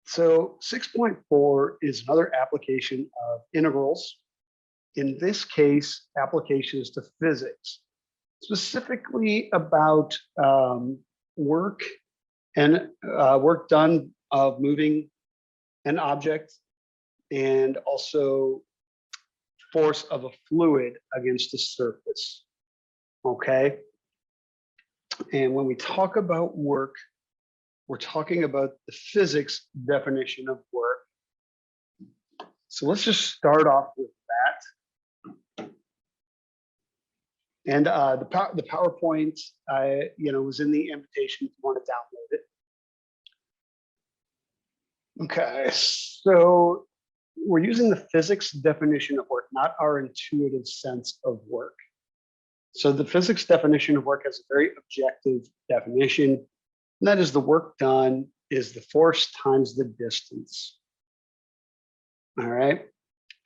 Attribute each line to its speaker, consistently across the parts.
Speaker 1: So 6.4 is another application of integrals. In this case, applications to physics, specifically about work and work done of moving an object and also force of a fluid against a surface. Okay. And when we talk about work, we're talking about the physics definition of work. So let's just start off with that. And the PowerPoint, was in the invitation if you want to download it. Okay, so we're using the physics definition of work, not our intuitive sense of work. So the physics definition of work has a very objective definition, and that is the work done is the force times the distance. All right.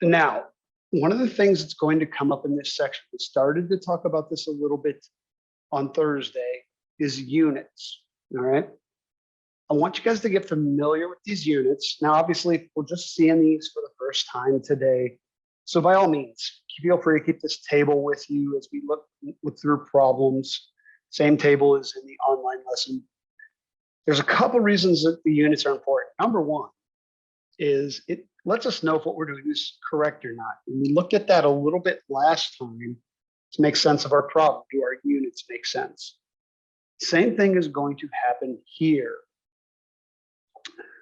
Speaker 1: Now, one of the things that's going to come up in this section, we started to talk about this a little bit on Thursday, is units. All right. I want you guys to get familiar with these units. Now, obviously, we're just seeing these for the first time today. So by all means, feel free to keep this table with you as we look through problems. Same table as in the online lesson. There's a couple reasons that the units are important. Number one is it lets us know if what we're doing is correct or not. And we looked at that a little bit last time to make sense of our problem. Do our units make sense? Same thing is going to happen here.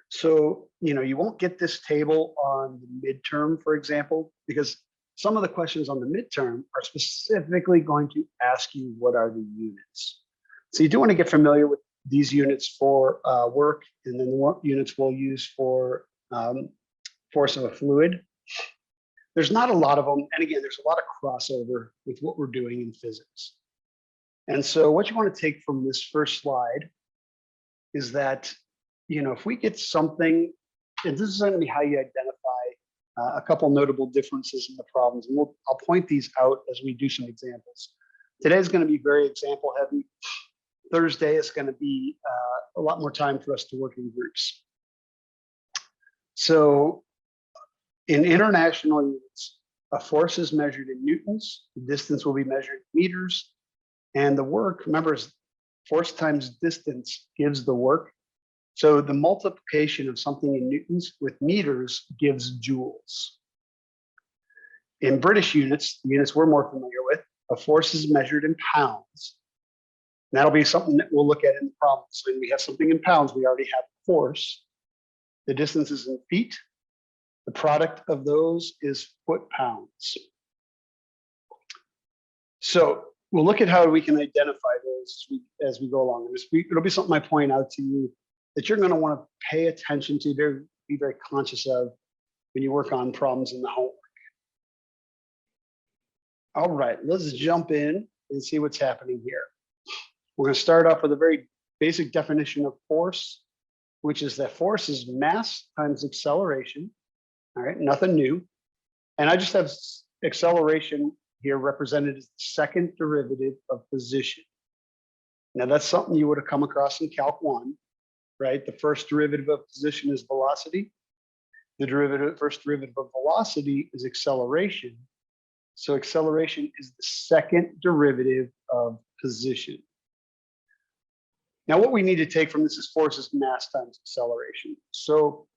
Speaker 1: So, you won't get this table on the midterm, for example, because some of the questions on the midterm are specifically going to ask you what are the units. So you do want to get familiar with these units for work, and then the units we'll use for force of a fluid. There's not a lot of them. And again, there's a lot of crossover with what we're doing in physics. And so what you want to take from this first slide is that, if we get something, and this is going to be how you identify a couple notable differences in the problems, and I'll point these out as we do some examples. Today is going to be very example heavy. Thursday is going to be a lot more time for us to work in groups. So in international units, a force is measured in newtons, the distance will be measured in meters, and the work, remember, is force times distance gives the work. So the multiplication of something in newtons with meters gives joules. In British units, the units we're more familiar with, a force is measured in pounds. And that'll be something that we'll look at in the problem. So when we have something in pounds, we already have force. The distance is in feet. The product of those is foot-pounds. So we'll look at how we can identify those as we go along. It'll be something I point out to you that you're going to want to pay attention to, be very conscious of when you work on problems in the homework. All right, let's jump in and see what's happening here. We're going to start off with a very basic definition of force, which is that force is mass times acceleration. All right, nothing new. And I just have acceleration here represented as the second derivative of position. Now that's something you would have come across in Calc 1, right? The first derivative of position is velocity. The first derivative of velocity is acceleration. So acceleration is the second derivative of position. Now what we need to take from this is force is mass times acceleration. So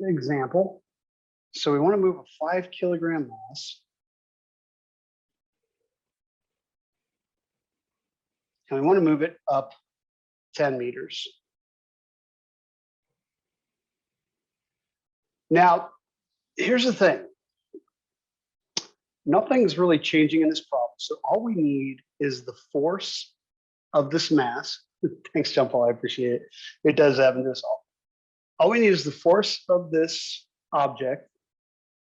Speaker 1: example, so we want to move a 5 kilogram mass. And we want to move it up 10 meters. Now, here's the thing. Nothing's really changing in this problem. So all we need is the force of this mass. Thanks, John Paul, I appreciate it. It does happen to us all. All we need is the force of this object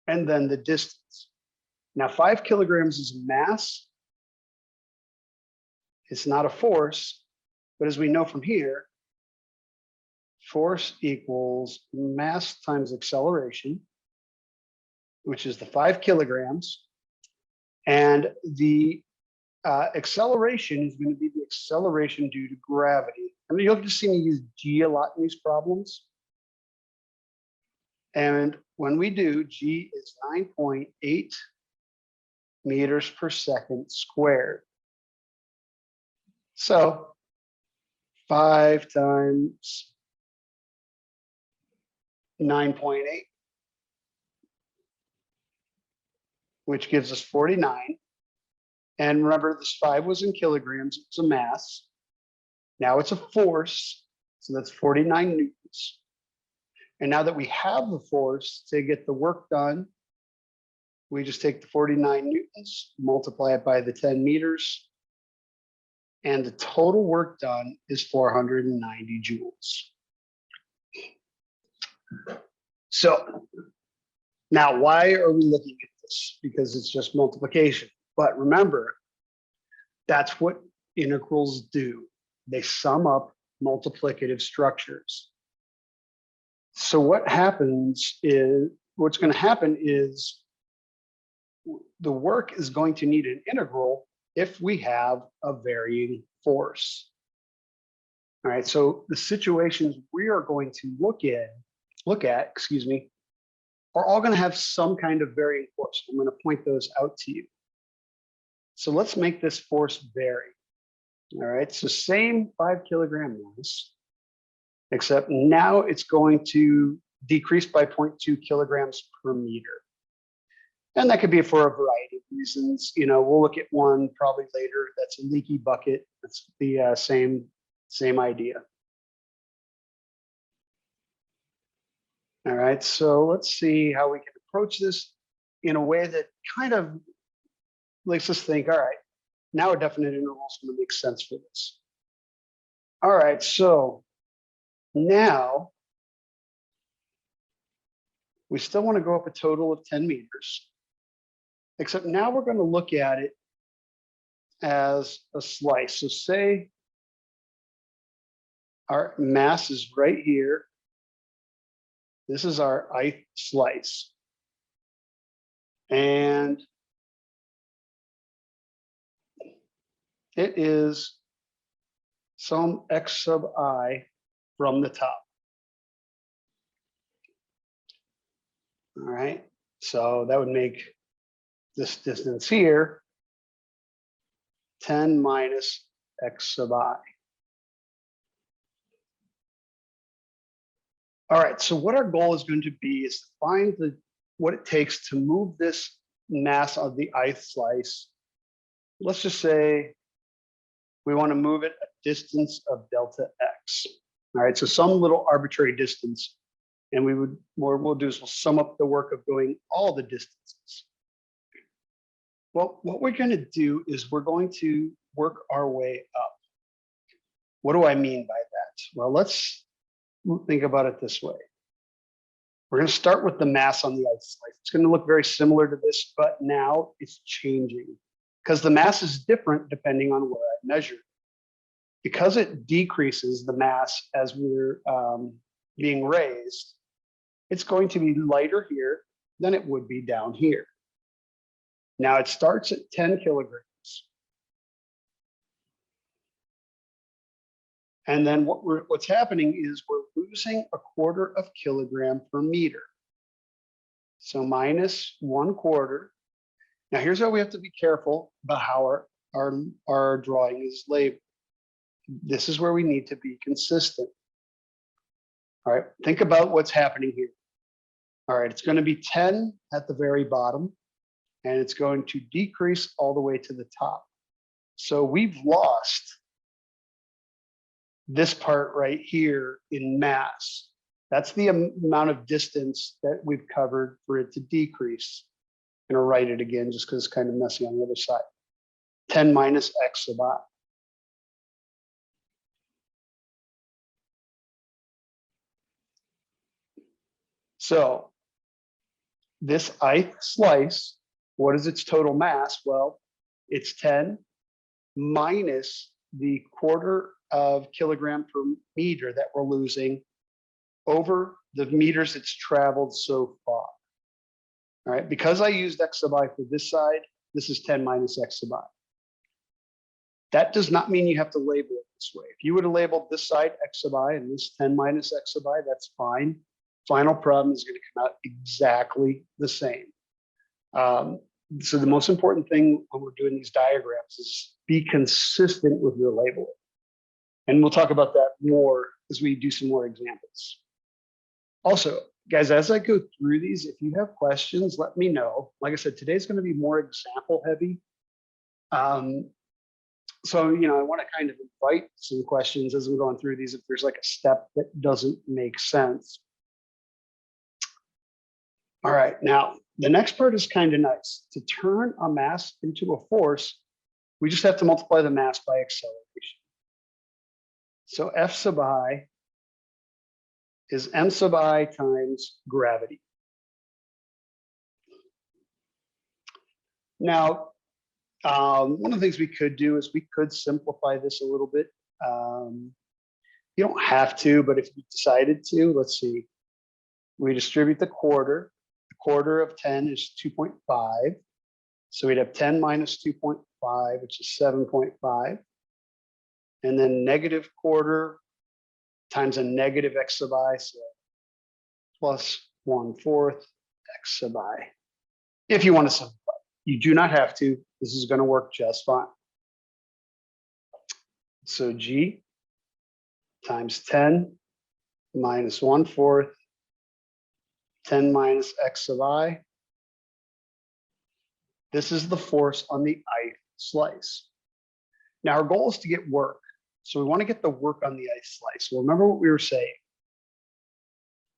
Speaker 1: and then the distance. Now, 5 kilograms is mass. It's not a force, but as we know from here, force equals mass times acceleration, which is the 5 kilograms. And the acceleration is going to be the acceleration due to gravity. I mean, you'll just see me use G a lot in these problems. And when we do, G is 9.8 meters per second squared. So 5 times 9.8, which gives us 49. And remember, this 5 was in kilograms, it's a mass. Now it's a force, so that's 49 newtons. And now that we have the force to get the work done, we just take the 49 newtons, multiply it by the 10 meters, and the total work done is 490 joules. So now why are we looking at this? Because it's just multiplication. But remember, that's what integrals do. They sum up multiplicative structures. So what happens is, what's going to happen is the work is going to need an integral if we have a varying force. All right, so the situations we are going to look at, are all going to have some kind of varying force. I'm going to point those out to you. So let's make this force vary. All right, so same 5 kilogram mass, except now it's going to decrease by 0.2 kilograms per meter. And that could be for a variety of reasons. You know, we'll look at one probably later. That's a leaky bucket. That's the same idea. All right, so let's see how we can approach this in a way that kind of makes us think, all right, now a definite interval is going to make sense for this. All right, so now we still want to go up a total of 10 meters, except now we're going to look at it as a slice. So say our mass is right here. This is our ith slice. And it is some x sub I from the top. All right, so that would make this distance here 10 minus x sub I. All right, so what our goal is going to be is to find what it takes to move this mass of the ith slice. Let's just say we want to move it a distance of delta x. All right, so some little arbitrary distance. And what we'll do is we'll sum up the work of going all the distances. Well, what we're going to do is we're going to work our way up. What do I mean by that? Well, let's think about it this way. We're going to start with the mass on the ith slice. It's going to look very similar to this, but now it's changing because the mass is different depending on where I measure. Because it decreases the mass as we're being raised, it's going to be lighter here than it would be down here. Now it starts at 10 kilograms. And then what's happening is we're losing a quarter of kilogram per meter. So minus 1/4. Now here's how we have to be careful about how our drawing is labeled. This is where we need to be consistent. All right, think about what's happening here. All right, it's going to be 10 at the very bottom, and it's going to decrease all the way to the top. So we've lost this part right here in mass. That's the amount of distance that we've covered for it to decrease. I'm going to write it again just because it's kind of messy on the other side. 10 minus x sub I. So this ith slice, what is its total mass? Well, it's 10 minus the quarter of kilogram per meter that we're losing over the meters it's traveled so far. All right, because I used x sub I for this side, this is 10 minus x sub I. That does not mean you have to label it this way. If you would have labeled this side x sub I and this 10 minus x sub I, that's fine. Final problem is going to come out exactly the same. So the most important thing when we're doing these diagrams is be consistent with your labeling. And we'll talk about that more as we do some more examples. Also, guys, as I go through these, if you have questions, let me know. Like I said, today's going to be more example heavy. So, I want to kind of invite some questions as we're going through these, if there's like a step that doesn't make sense. All right, now the next part is kind of nice. To turn a mass into a force, we just have to multiply the mass by acceleration. So F sub I is m sub I times gravity. Now, one of the things we could do is we could simplify this a little bit. You don't have to, but if you decided to, let's see. We distribute the quarter. The quarter of 10 is 2.5. So we'd have 10 minus 2.5, which is 7.5. And then negative quarter times a negative x sub I, so plus 1/4 x sub I. If you want to simplify, you do not have to. This is going to work just fine. So G times 10 minus 1/4, 10 minus x sub I. This is the force on the ith slice. Now our goal is to get work. So we want to get the work on the ith slice. Well, remember what we were saying.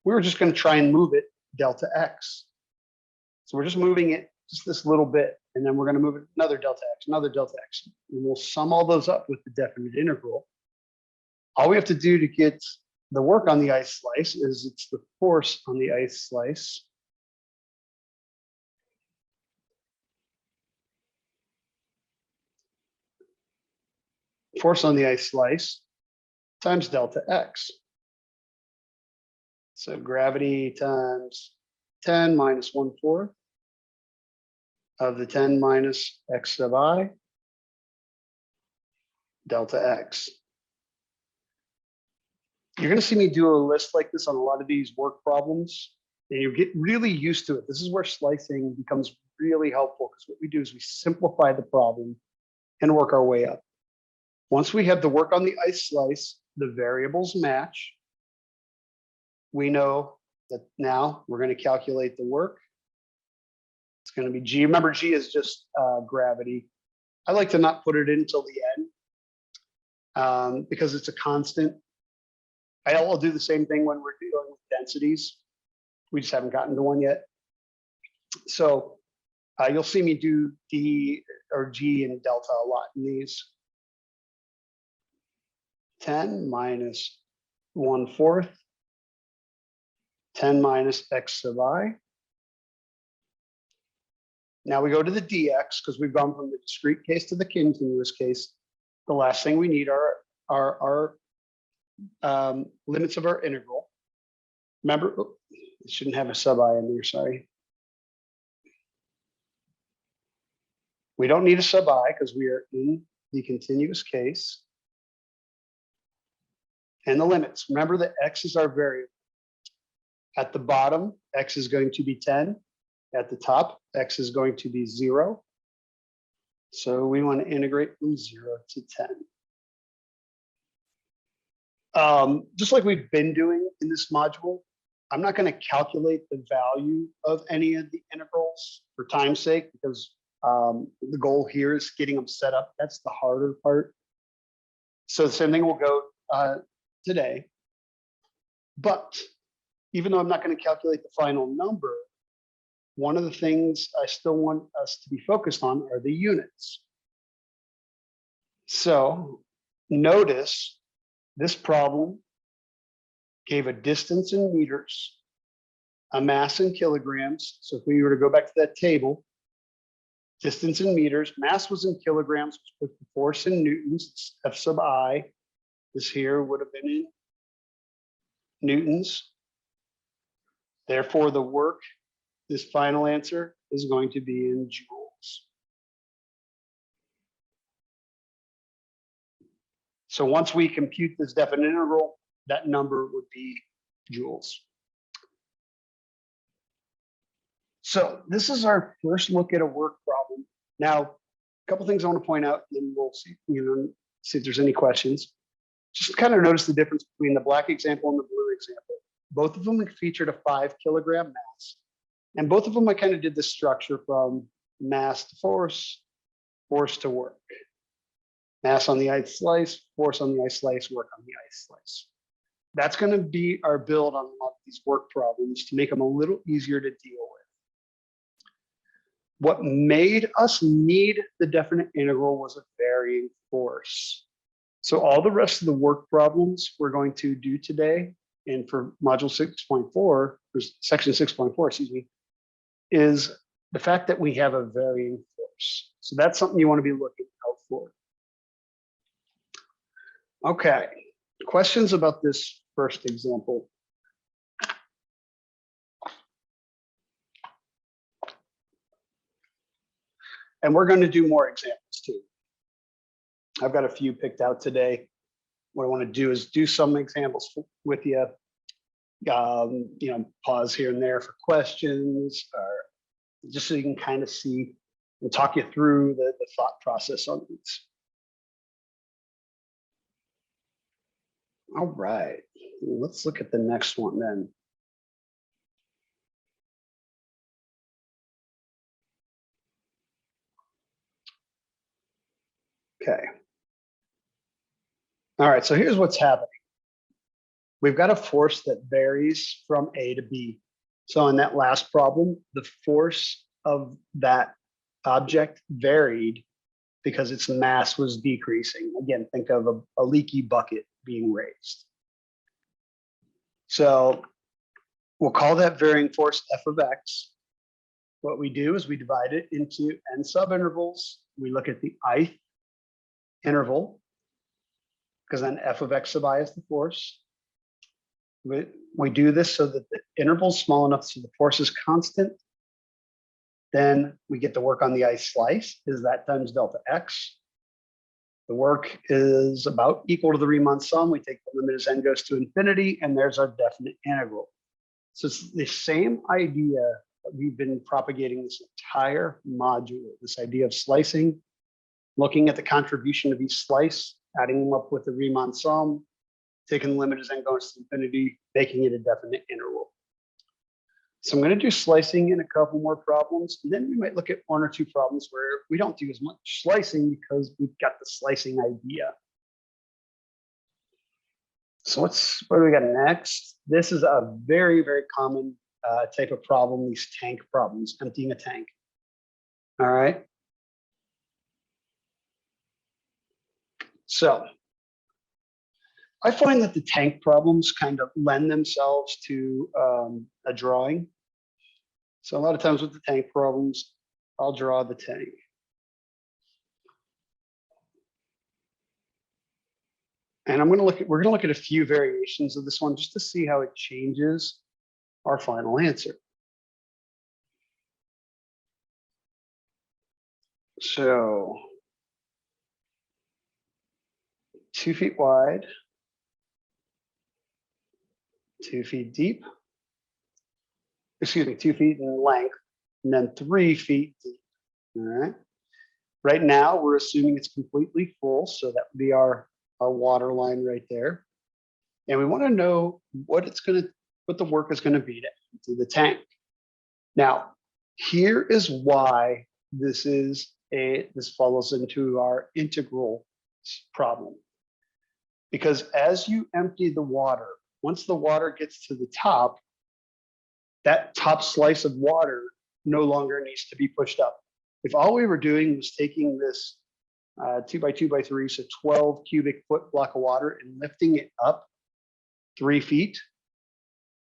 Speaker 1: We were just going to try and move it delta x. So we're just moving it just this little bit, and then we're going to move it another delta x, another delta x, and we'll sum all those up with the definite integral. All we have to do to get the work on the ith slice is it's the force on the ith slice. Force on the ith slice times delta x. So gravity times 10 minus 1/4 of the 10 minus x sub I delta x. You're going to see me do a list like this on a lot of these work problems, and you get really used to it. This is where slicing becomes really helpful, because what we do is we simplify the problem and work our way up. Once we have the work on the ith slice, the variables match. We know that now we're going to calculate the work. It's going to be G. Remember, G is just gravity. I like to not put it in until the end because it's a constant. I'll do the same thing when we're dealing with densities. We just haven't gotten to one yet. So you'll see me do D or G and delta a lot in these. 10 minus 1/4, 10 minus x sub I. Now we go to the dx, because we've gone from the discrete case to the continuous case. The last thing we need are our limits of our integral. Remember, it shouldn't have a sub I in there, sorry. We don't need a sub I because we are in the continuous case. And the limits, remember that x is our variable. At the bottom, x is going to be 10. At the top, x is going to be 0. So we want to integrate from 0 to 10. Just like we've been doing in this module, I'm not going to calculate the value of any of the integrals for time's sake, because the goal here is getting them set up. That's the harder part. So the same thing will go today. But even though I'm not going to calculate the final number, one of the things I still want us to be focused on are the units. So notice this problem gave a distance in meters, a mass in kilograms. So if we were to go back to that table, distance in meters, mass was in kilograms, with the force in newtons, F sub I. This here would have been in newtons. Therefore, the work, this final answer, is going to be in joules. So once we compute this definite integral, that number would be joules. So this is our first look at a work problem. Now, a couple things I want to point out, and we'll see, see if there's any questions. Just kind of notice the difference between the black example and the blue example. Both of them featured a 5 kilogram mass. And both of them, I kind of did this structure from mass to force, force to work. Mass on the ice slice, force on the ice slice, work on the ice slice. That's going to be our build on a lot of these work problems to make them a little easier to deal with. What made us need the definite integral was a varying force. So all the rest of the work problems we're going to do today, and for module 6.4, or section 6.4, excuse me, is the fact that we have a varying force. So that's something you want to be looking out for. Okay, questions about this first example? And we're going to do more examples too. I've got a few picked out today. What I want to do is do some examples with you. Pause here and there for questions, or just so you can kind of see and talk you through the thought process on these. All right, let's look at the next one then. Okay. All right, so here's what's happening. We've got a force that varies from A to B. So in that last problem, the force of that object varied because its mass was decreasing. Again, think of a leaky bucket being raised. So we'll call that varying force f of x. What we do is we divide it into n subintervals. We look at the ith interval, because then f of x sub I is the force. We do this so that the interval is small enough so the force is constant. Then we get the work on the ice slice, is that times delta x. The work is about equal to the Riemann sum. We take the limit as n goes to infinity, and there's our definite integral. So it's the same idea that we've been propagating this entire module, this idea of slicing, looking at the contribution of each slice, adding them up with the Riemann sum, taking the limit as n goes to infinity, making it a definite integral. So I'm going to do slicing in a couple more problems, and then we might look at one or two problems where we don't do as much slicing because we've got the slicing idea. So what do we got next? This is a very, very common type of problem, these tank problems, emptying a tank. All right. So I find that the tank problems kind of lend themselves to a drawing. So a lot of times with the tank problems, I'll draw the tank. And we're going to look at a few variations of this one just to see how it changes our final answer. So 2 feet wide, 2 feet deep, excuse me, 2 feet in length, and then 3 feet deep. All right. Right now, we're assuming it's completely full, so that would be our water line right there. And we want to know what the work is going to be to empty the tank. Now, here is why this follows into our integral problem. Because as you empty the water, once the water gets to the top, that top slice of water no longer needs to be pushed up. If all we were doing was taking this 2 by 2 by 3, so 12 cubic foot block of water and lifting it up 3 feet,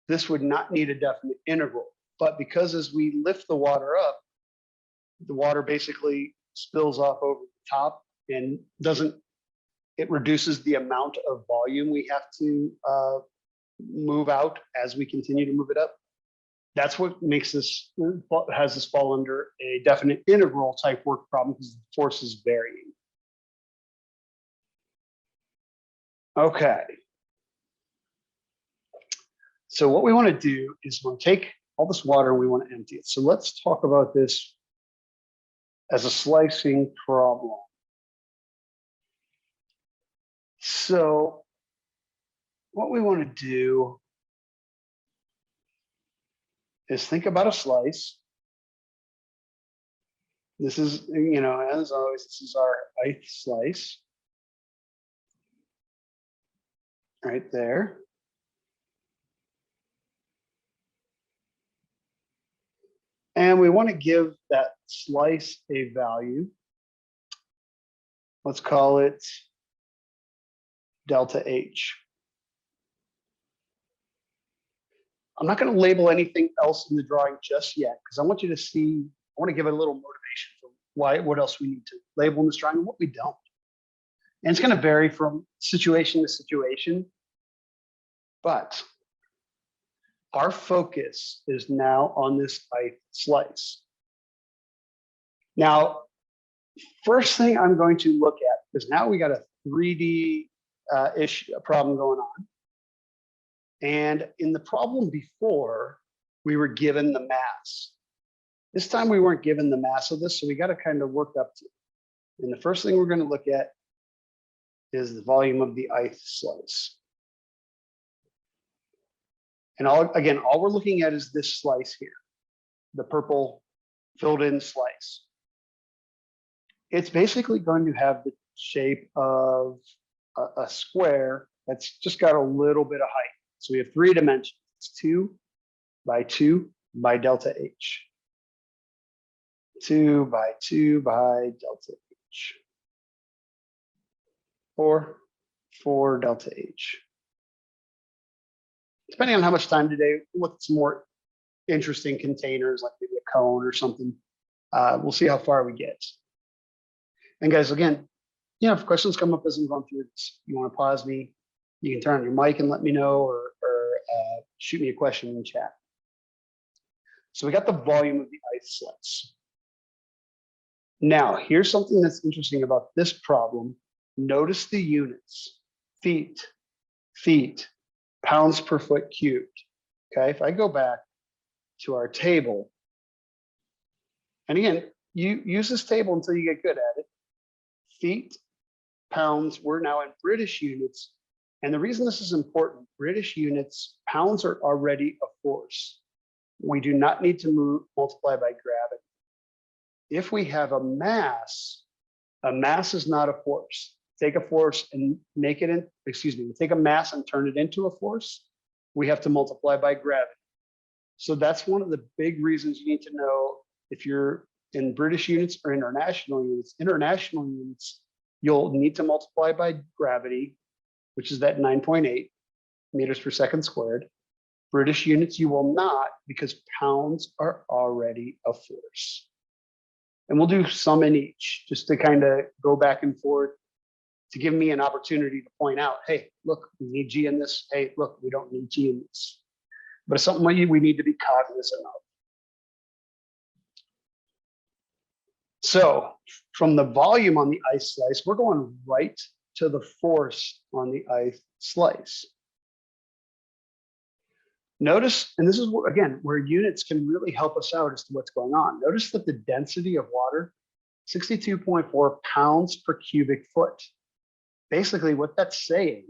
Speaker 1: this would not need a definite integral. But because as we lift the water up, the water basically spills off over the top and it reduces the amount of volume we have to move out as we continue to move it up. That's what makes has this fall under a definite integral type work problem, because the force is varying. Okay. So what we want to do is we'll take all this water and we want to empty it. So let's talk about this as a slicing problem. So what we want to do is think about a slice. This is, you know, as always, this is our ith slice. Right there. And we want to give that slice a value. Let's call it delta H. I'm not going to label anything else in the drawing just yet because I want you to see, I want to give it a little motivation for why, what else we need to label in this drawing and what we don't. And it's going to vary from situation to situation, but our focus is now on this ith slice. Now, first thing I'm going to look at, because now we got a 3D issue, a problem going on. And in the problem before, we were given the mass. This time we weren't given the mass of this, so we got to kind of work up to it. And the first thing we're going to look at is the volume of the ith slice. And all we're looking at is this slice here, the purple filled in slice. It's basically going to have the shape of a square that's just got a little bit of height. So we have 3 dimensions. It's 2 by 2 by delta H. 2 by 2 by delta H. 4 delta H. Depending on how much time today, look at some more interesting containers, like maybe a cone or something. We'll see how far we get. And guys, again, you know, if questions come up as I'm going through this, you want to pause me, you can turn on your mic and let me know, or shoot me a question in the chat. So we got the volume of the ith slice. Now, here's something that's interesting about this problem. Notice the units: feet, pounds per foot cubed. Okay, if I go back to our table, and again, you use this table until you get good at it. Feet, pounds, we're now in British units. And the reason this is important, British units, pounds are already a force. We do not need to multiply by gravity. If we have a mass is not a force. Take a force and make it take a mass and turn it into a force. We have to multiply by gravity. So that's one of the big reasons you need to know if you're in British units or international units. International units, you'll need to multiply by gravity, which is that 9.8 meters per second squared. British units, you will not, because pounds are already a force. And we'll do some in each, just to kind of go back and forth to give me an opportunity to point out, hey, look, we need G in this. Hey, look, we don't need G in this. But it's something we need to be cognizant of. So from the volume on the ith slice, we're going right to the force on the ith slice. Notice, and this is again where units can really help us out as to what's going on. Notice that the density of water, 62.4 pounds per cubic foot. Basically what that's saying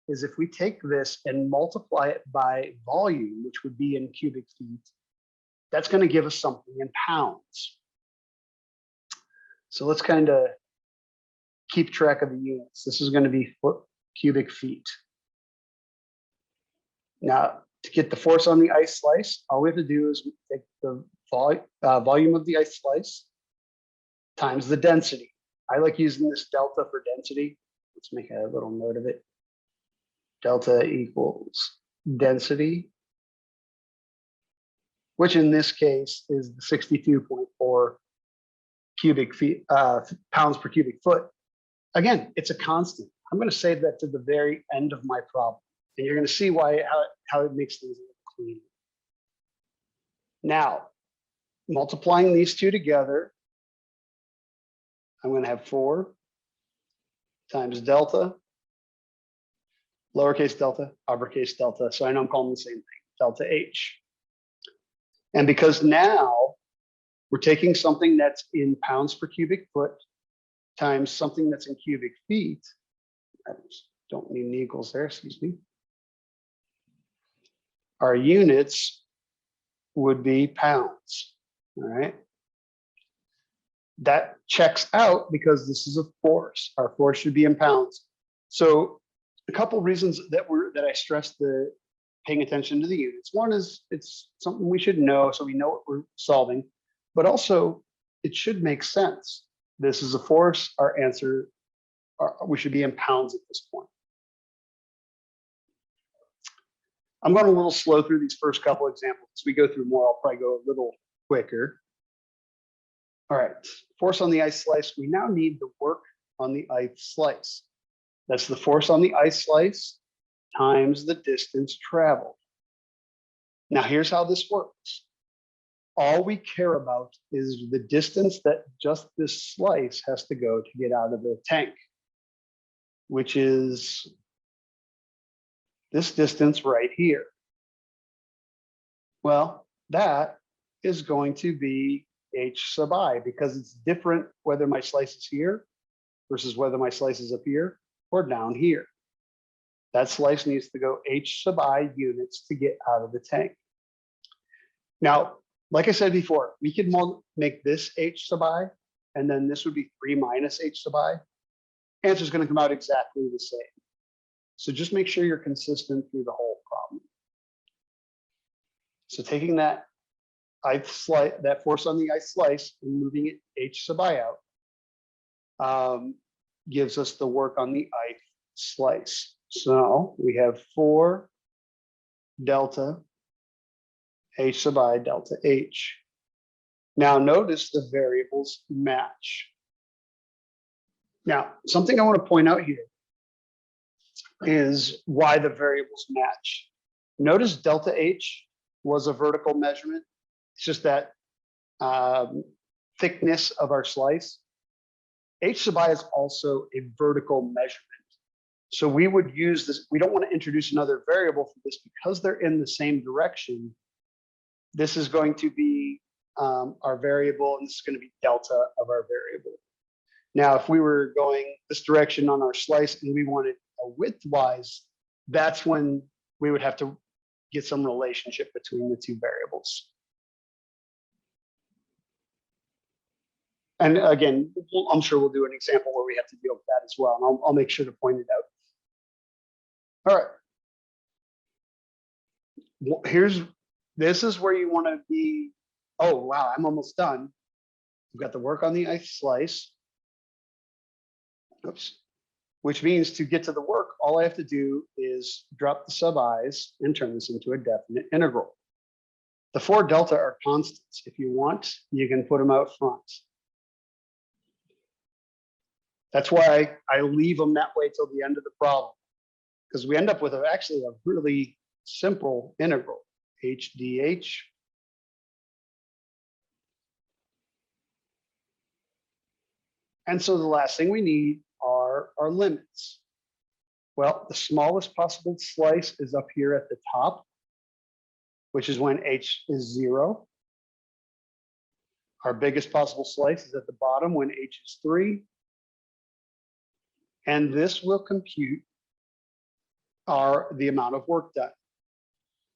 Speaker 1: is if we take this and multiply it by volume, which would be in cubic feet, that's going to give us something in pounds. So let's kind of keep track of the units. This is going to be cubic feet. Now, to get the force on the ith slice, all we have to do is take the volume of the ith slice times the density. I like using this delta for density. Let's make a little note of it. Delta equals density, which in this case is the 62.4 cubic feet, pounds per cubic foot. Again, it's a constant. I'm going to save that to the very end of my problem, and you're going to see how it makes things a little cleaner. Now, multiplying these two together, I'm going to have 4 times delta lowercase delta, uppercase delta. So I know I'm calling the same thing, delta H. And because now we're taking something that's in pounds per cubic foot times something that's in cubic feet. I don't need any equals there, excuse me. Our units would be pounds, all right? That checks out because this is a force. Our force should be in pounds. So a couple reasons that I stressed the paying attention to the units. One is it's something we should know, so we know what we're solving, but also it should make sense. This is a force. Our answer, we should be in pounds at this point. I'm going a little slow through these first couple examples. As we go through more, I'll probably go a little quicker. All right, force on the ice slice. We now need the work on the ice slice. That's the force on the ice slice times the distance traveled. Now here's how this works. All we care about is the distance that just this slice has to go to get out of the tank, which is this distance right here. Well, that is going to be H sub I because it's different whether my slice is here versus whether my slice is up here or down here. That slice needs to go H sub I units to get out of the tank. Now, like I said before, we could make this H sub I, and then this would be 3 minus H sub I. Answer is going to come out exactly the same. So just make sure you're consistent through the whole problem. So taking that that force on the ice slice and moving it H sub I out gives us the work on the ice slice. So we have 4 delta H sub I delta H. Now notice the variables match. Now, something I want to point out here is why the variables match. Notice delta H was a vertical measurement. It's just that thickness of our slice. H sub I is also a vertical measurement. So we would use this. We don't want to introduce another variable for this because they're in the same direction. This is going to be our variable, and this is going to be delta of our variable. Now, if we were going this direction on our slice and we wanted a widthwise, that's when we would have to get some relationship between the two variables. And again, I'm sure we'll do an example where we have to deal with that as well. And I'll make sure to point it out. All right. This is where you want to be. Oh, wow, I'm almost done. We've got the work on the ice slice. Oops. Which means to get to the work, all I have to do is drop the sub i's and turn this into a definite integral. The 4 delta are constants. If you want, you can put them out front. That's why I leave them that way till the end of the problem, because we end up with actually a really simple integral, h dh. And so the last thing we need are our limits. Well, the smallest possible slice is up here at the top, which is when h is 0. Our biggest possible slice is at the bottom when h is 3. And this will compute the amount of work done.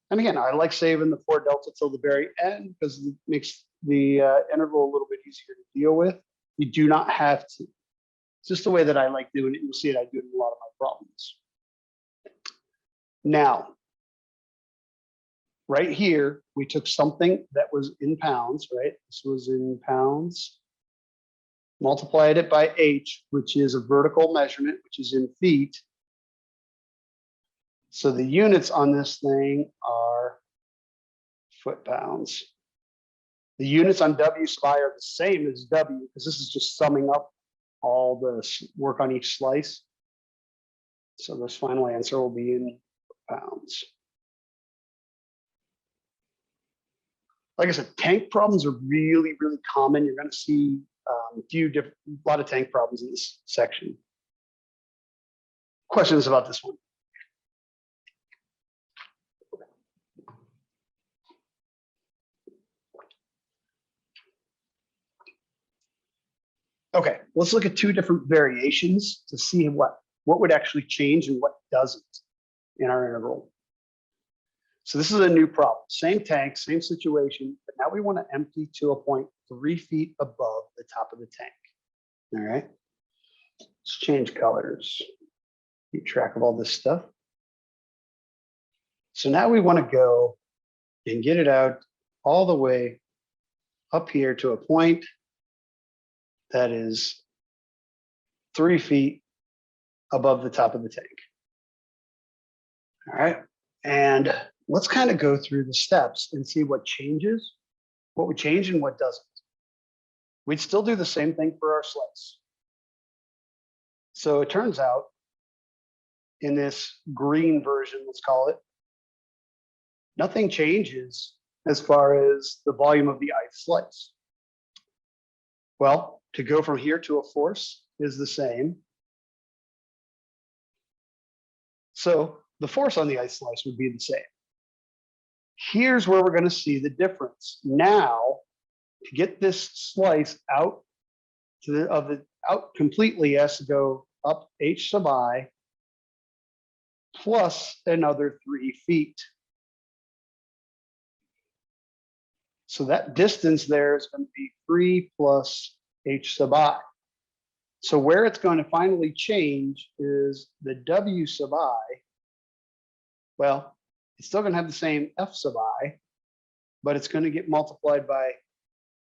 Speaker 1: And again, I like saving the 4 delta till the very end because it makes the integral a little bit easier to deal with. You do not have to. It's just the way that I like doing it. You'll see it, I do it in a lot of my problems. Now, right here, we took something that was in pounds, right? This was in pounds. Multiplied it by h, which is a vertical measurement, which is in feet. So the units on this thing are foot-pounds. The units on W sub I are the same as W, because this is just summing up all the work on each slice. So this final answer will be in pounds. Like I said, tank problems are really, really common. You're going to see a lot of tank problems in this section. Questions about this one? Okay, let's look at two different variations to see what would actually change and what doesn't in our integral. So this is a new problem. Same tank, same situation, but now we want to empty to a point 3 feet above the top of the tank. All right. Let's change colors. Keep track of all this stuff. So now we want to go and get it out all the way up here to a point that is 3 feet above the top of the tank. All right. And let's kind of go through the steps and see what changes, what would change and what doesn't. We'd still do the same thing for our slice. So it turns out in this green version, let's call it, nothing changes as far as the volume of the ice slice. Well, to go from here to a force is the same. So the force on the ice slice would be the same. Here's where we're going to see the difference. Now, to get this slice out out completely, has to go up h sub I plus another 3 feet. So that distance there is going to be 3 plus h sub I. So where it's going to finally change is the w sub I. Well, it's still going to have the same f sub I, but it's going to get multiplied by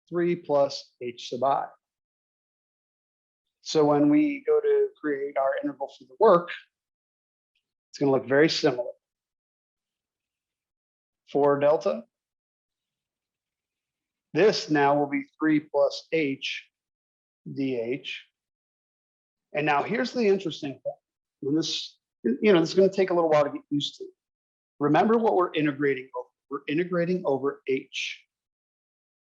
Speaker 1: 3 plus h sub I. So when we go to create our interval for the work, it's going to look very similar. For delta, this now will be 3 plus h dh. And now here's the interesting thing. When this, this is going to take a little while to get used to. Remember what we're integrating over. We're integrating over h.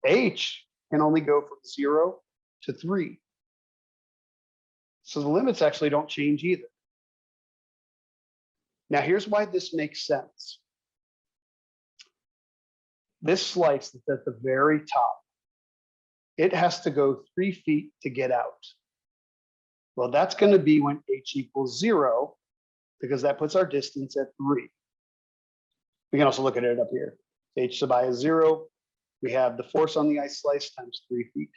Speaker 1: H can only go from 0 to 3. So the limits actually don't change either. Now here's why this makes sense. This slice that's at the very top, it has to go 3 feet to get out. Well, that's going to be when h equals 0, because that puts our distance at 3. We can also look at it up here. H sub I is 0. We have the force on the ice slice times 3 feet.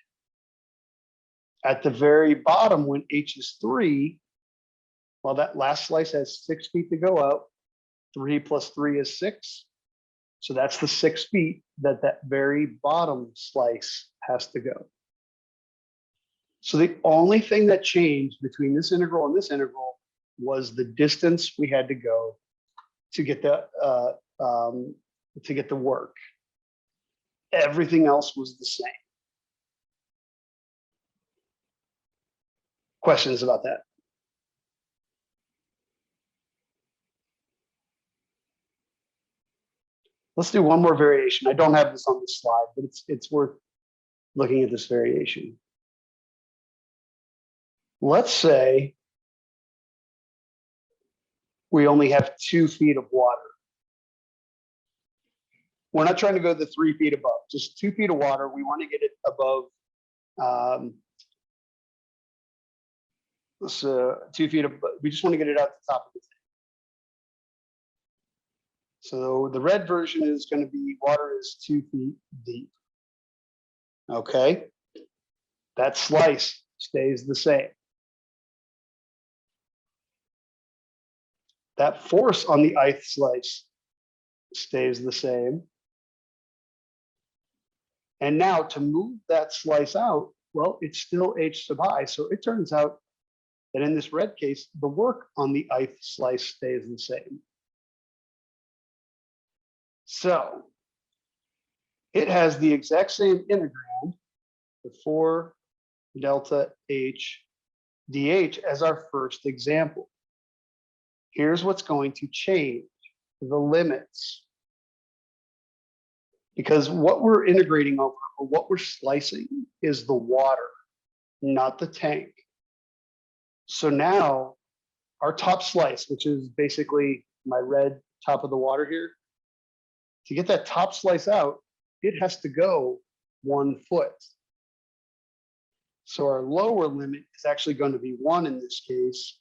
Speaker 1: At the very bottom, when h is 3, well, that last slice has 6 feet to go out. 3 plus 3 is 6. So that's the 6 feet that very bottom slice has to go. So the only thing that changed between this integral and this integral was the distance we had to go to get the work. Everything else was the same. Questions about that? Let's do one more variation. I don't have this on the slide, but it's worth looking at this variation. Let's say we only have 2 feet of water. We're not trying to go the 3 feet above, just 2 feet of water. We want to get it above 2 feet above. We just want to get it out the top of the tank. So the red version is going to be water is 2 feet deep. Okay. That slice stays the same. That force on the ice slice stays the same. And now to move that slice out, well, it's still h sub I. So it turns out that in this red case, the work on the ice slice stays the same. So it has the exact same integrand, the 4 delta h dh as our first example. Here's what's going to change: the limits. Because what we're integrating over, or what we're slicing, is the water, not the tank. So now our top slice, which is basically my red top of the water here, to get that top slice out, it has to go 1 foot. So our lower limit is actually going to be 1 in this case.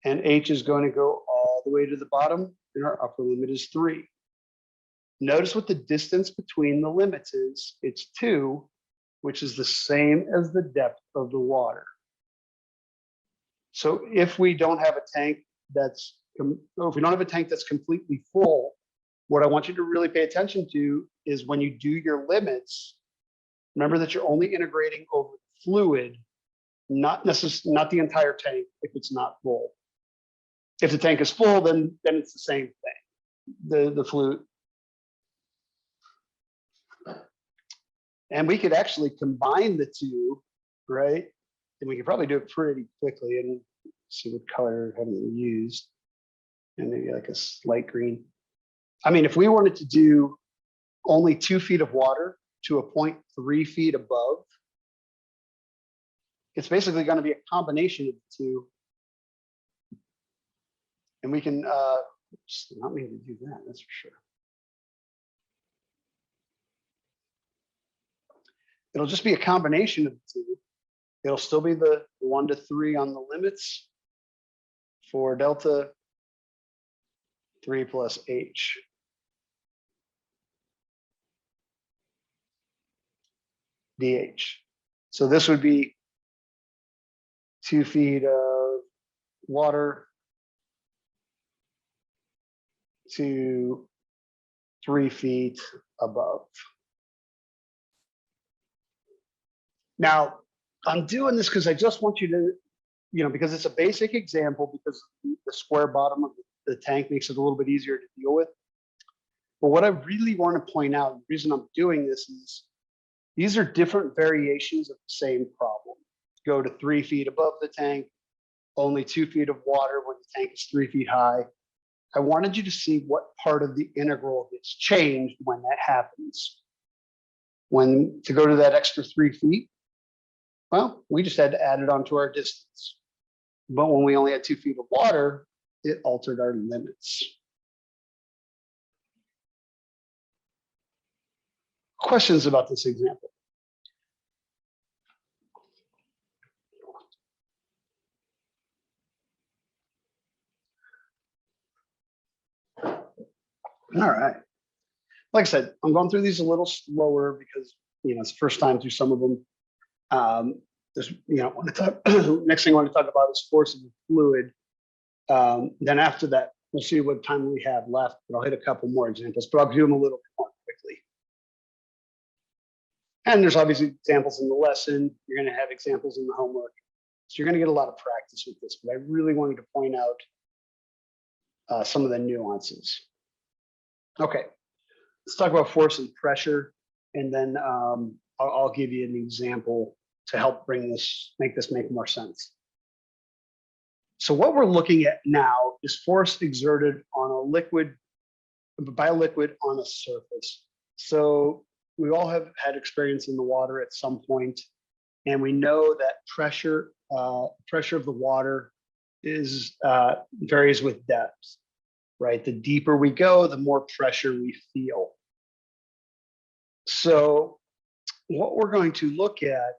Speaker 1: And H is going to go all the way to the bottom, and our upper limit is 3. Notice what the distance between the limits is. It's 2, which is the same as the depth of the water. So if we don't have a tank that's, if we don't have a tank that's completely full, what I want you to really pay attention to is when you do your limits, remember that you're only integrating over fluid, not the entire tank if it's not full. If the tank is full, then it's the same thing, the fluid. And we could actually combine the two, right? And we could probably do it pretty quickly and see what color haven't we used. And maybe like a light green. I mean, if we wanted to do only 2 feet of water to a point 3 feet above, it's basically going to be a combination of the two. And we can, not mean to do that, that's for sure. It'll just be a combination of the two. It'll still be the 1 to 3 on the limits for delta 3 plus H. DH. So this would be 2 feet of water to 3 feet above. Now, I'm doing this because I just want you to, because it's a basic example, because the square bottom of the tank makes it a little bit easier to deal with. But what I really want to point out, the reason I'm doing this is these are different variations of the same problem. Go to 3 feet above the tank, only 2 feet of water when the tank is 3 feet high. I wanted you to see what part of the integral gets changed when that happens. When to go to that extra 3 feet, well, we just had to add it onto our distance. But when we only had 2 feet of water, it altered our limits. Questions about this example? All right. Like I said, I'm going through these a little slower because it's the first time through some of them. There's, want to talk, next thing I want to talk about is force of the fluid. Then after that, we'll see what time we have left, but I'll hit a couple more examples, but I'll do them a little bit more quickly. And there's obviously examples in the lesson. You're going to have examples in the homework. So you're going to get a lot of practice with this, but I really wanted to point out some of the nuances. Okay, let's talk about force and pressure, and then I'll give you an example to help make this make more sense. So what we're looking at now is force exerted on a liquid, by a liquid on a surface. So we all have had experience in the water at some point, and we know that pressure of the water is varies with depth, right? The deeper we go, the more pressure we feel. So what we're going to look at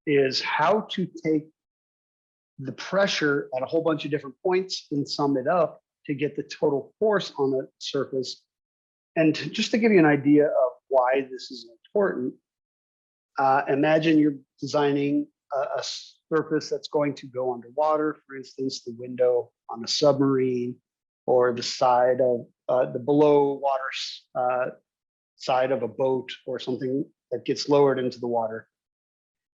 Speaker 1: is how to take the pressure at a whole bunch of different points and sum it up to get the total force on the surface. And just to give you an idea of why this is important, imagine you're designing a surface that's going to go underwater, for instance, the window on a submarine or the side of the below water side of a boat or something that gets lowered into the water.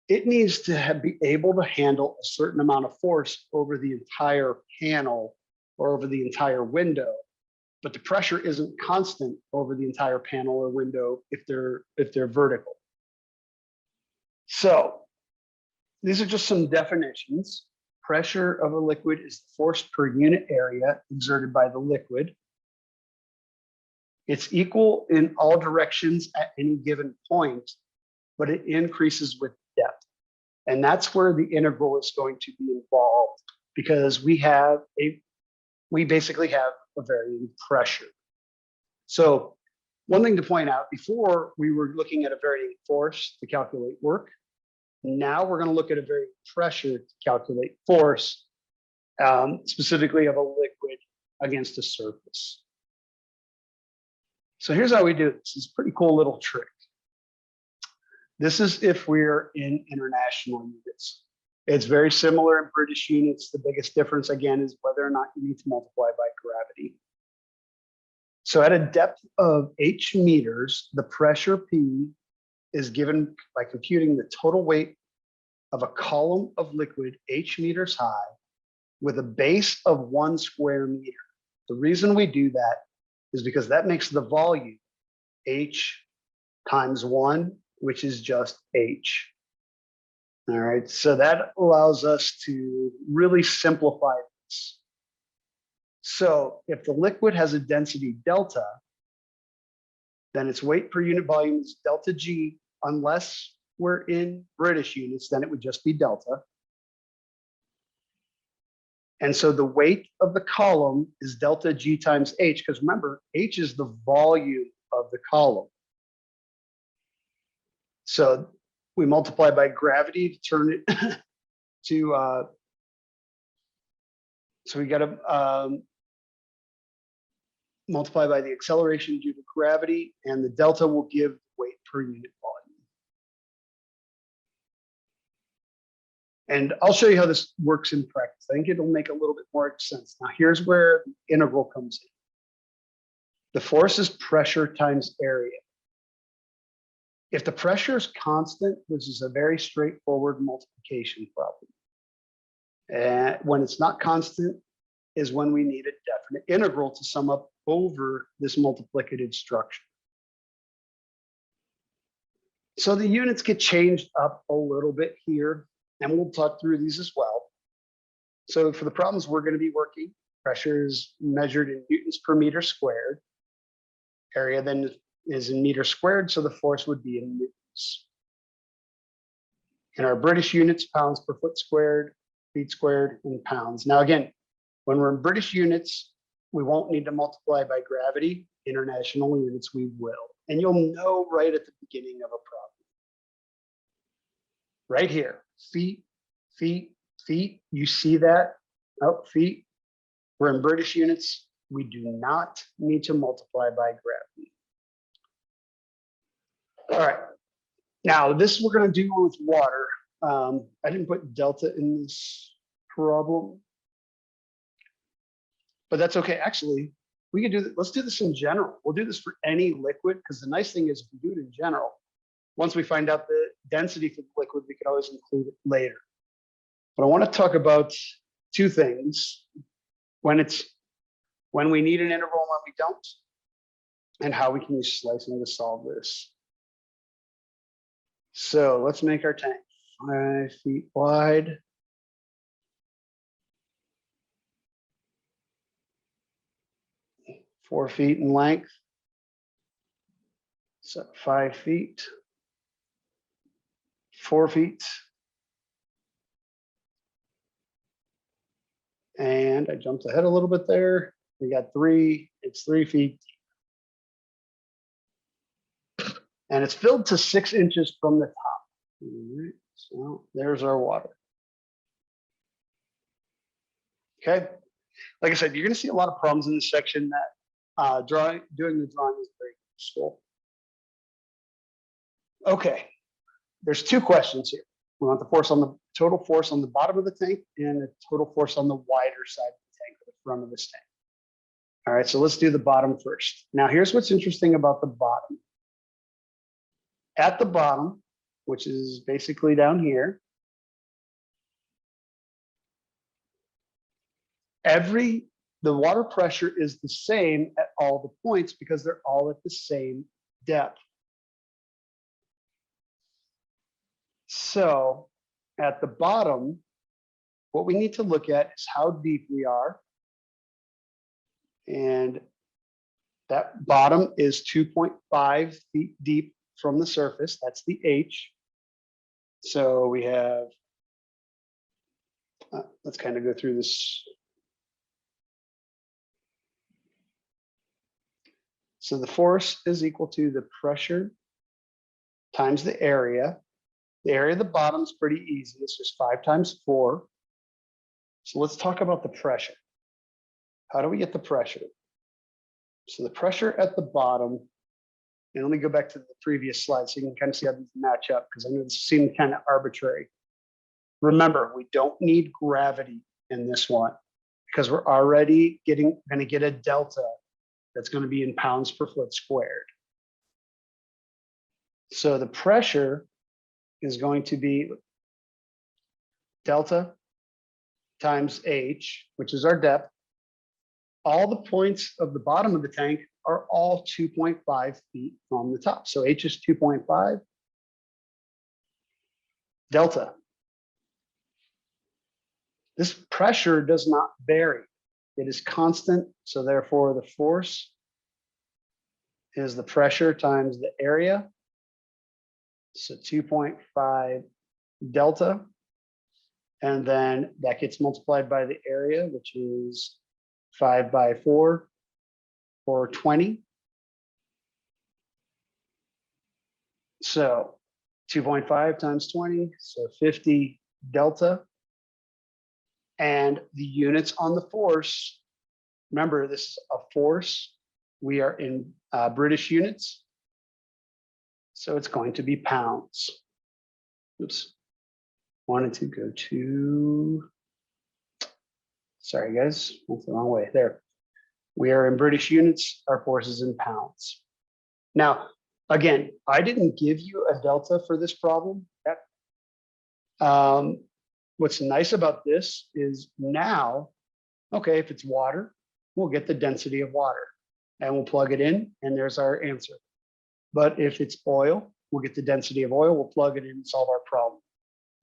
Speaker 1: It needs to be able to handle a certain amount of force over the entire panel or over the entire window, but the pressure isn't constant over the entire panel or window if they're vertical. So these are just some definitions. Pressure of a liquid is the force per unit area exerted by the liquid. It's equal in all directions at any given point, but it increases with depth. And that's where the integral is going to be involved, because we basically have a varying pressure. So one thing to point out, before we were looking at a varying force to calculate work. Now we're going to look at a very pressure to calculate force, specifically of a liquid against a surface. So here's how we do this. It's a pretty cool little trick. This is if we're in international units. It's very similar in British units. The biggest difference, again, is whether or not you need to multiply by gravity. So at a depth of h meters, the pressure P is given by computing the total weight of a column of liquid h meters high with a base of 1 square meter. The reason we do that is because that makes the volume h times 1, which is just h. All right, so that allows us to really simplify this. So if the liquid has a density delta, then its weight per unit volume is delta G, unless we're in British units, then it would just be delta. And so the weight of the column is delta G times H, because remember, H is the volume of the column. So we multiply by gravity to turn it to, so we got to multiply by the acceleration due to gravity, and the delta will give weight per unit volume. And I'll show you how this works in practice. I think it'll make a little bit more sense. Now, here's where the integral comes in. The force is pressure times area. If the pressure is constant, this is a very straightforward multiplication problem. And when it's not constant is when we need a definite integral to sum up over this multiplicative structure. So the units get changed up a little bit here, and we'll talk through these as well. So for the problems we're going to be working, pressure is measured in newtons per meter squared. Area then is in meters squared, so the force would be in newtons. In our British units, pounds per foot squared, feet squared, and pounds. Now again, when we're in British units, we won't need to multiply by gravity. International units, we will. And you'll know right at the beginning of a problem. Right here, feet, feet, feet. You see that? Oh, feet. We're in British units. We do not need to multiply by gravity. All right. Now, this we're going to do with water. I didn't put delta in this problem, but that's okay. Actually, we can do that. Let's do this in general. We'll do this for any liquid, because the nice thing is if we do it in general, once we find out the density for the liquid, we can always include it later. But I want to talk about two things: when we need an interval and when we don't, and how we can use slicing to solve this. So let's make our tank 5 feet wide. Four feet in length. So 5 feet. 4 feet. And I jumped ahead a little bit there. We got 3, it's 3 feet. And it's filled to 6 inches from the top. All right, so there's our water. Okay, like I said, you're going to see a lot of problems in this section that doing the drawing is very useful. Okay, there's 2 questions here. We want the total force on the bottom of the tank and the total force on the wider side of the tank, or the front of this tank. All right, so let's do the bottom first. Now, here's what's interesting about the bottom. At the bottom, which is basically down here, the water pressure is the same at all the points because they're all at the same depth. So at the bottom, what we need to look at is how deep we are. And that bottom is 2.5 feet deep from the surface. That's the H. So we have, let's kind of go through this. So the force is equal to the pressure times the area. The area of the bottom is pretty easy. It's just 5 times 4. So let's talk about the pressure. How do we get the pressure? So the pressure at the bottom, and let me go back to the previous slide so you can kind of see how these match up, because I know this seemed kind of arbitrary. Remember, we don't need gravity in this one because we're already going to get a delta that's going to be in pounds per foot squared. So the pressure is going to be delta times H, which is our depth. All the points of the bottom of the tank are all 2.5 feet from the top. So H is 2.5. Delta. This pressure does not vary. It is constant. So therefore the force is the pressure times the area. So 2.5 delta. And then that gets multiplied by the area, which is 5 by 4, or 20. So 2.5 times 20, so 50 delta. And the units on the force, remember this is a force. We are in British units. So it's going to be pounds. Oops. Wanted to go to, sorry guys, went the wrong way there. We are in British units, our force is in pounds. Now, again, I didn't give you a delta for this problem. What's nice about this is now, okay, if it's water, we'll get the density of water and we'll plug it in and there's our answer. But if it's oil, we'll get the density of oil, we'll plug it in and solve our problem.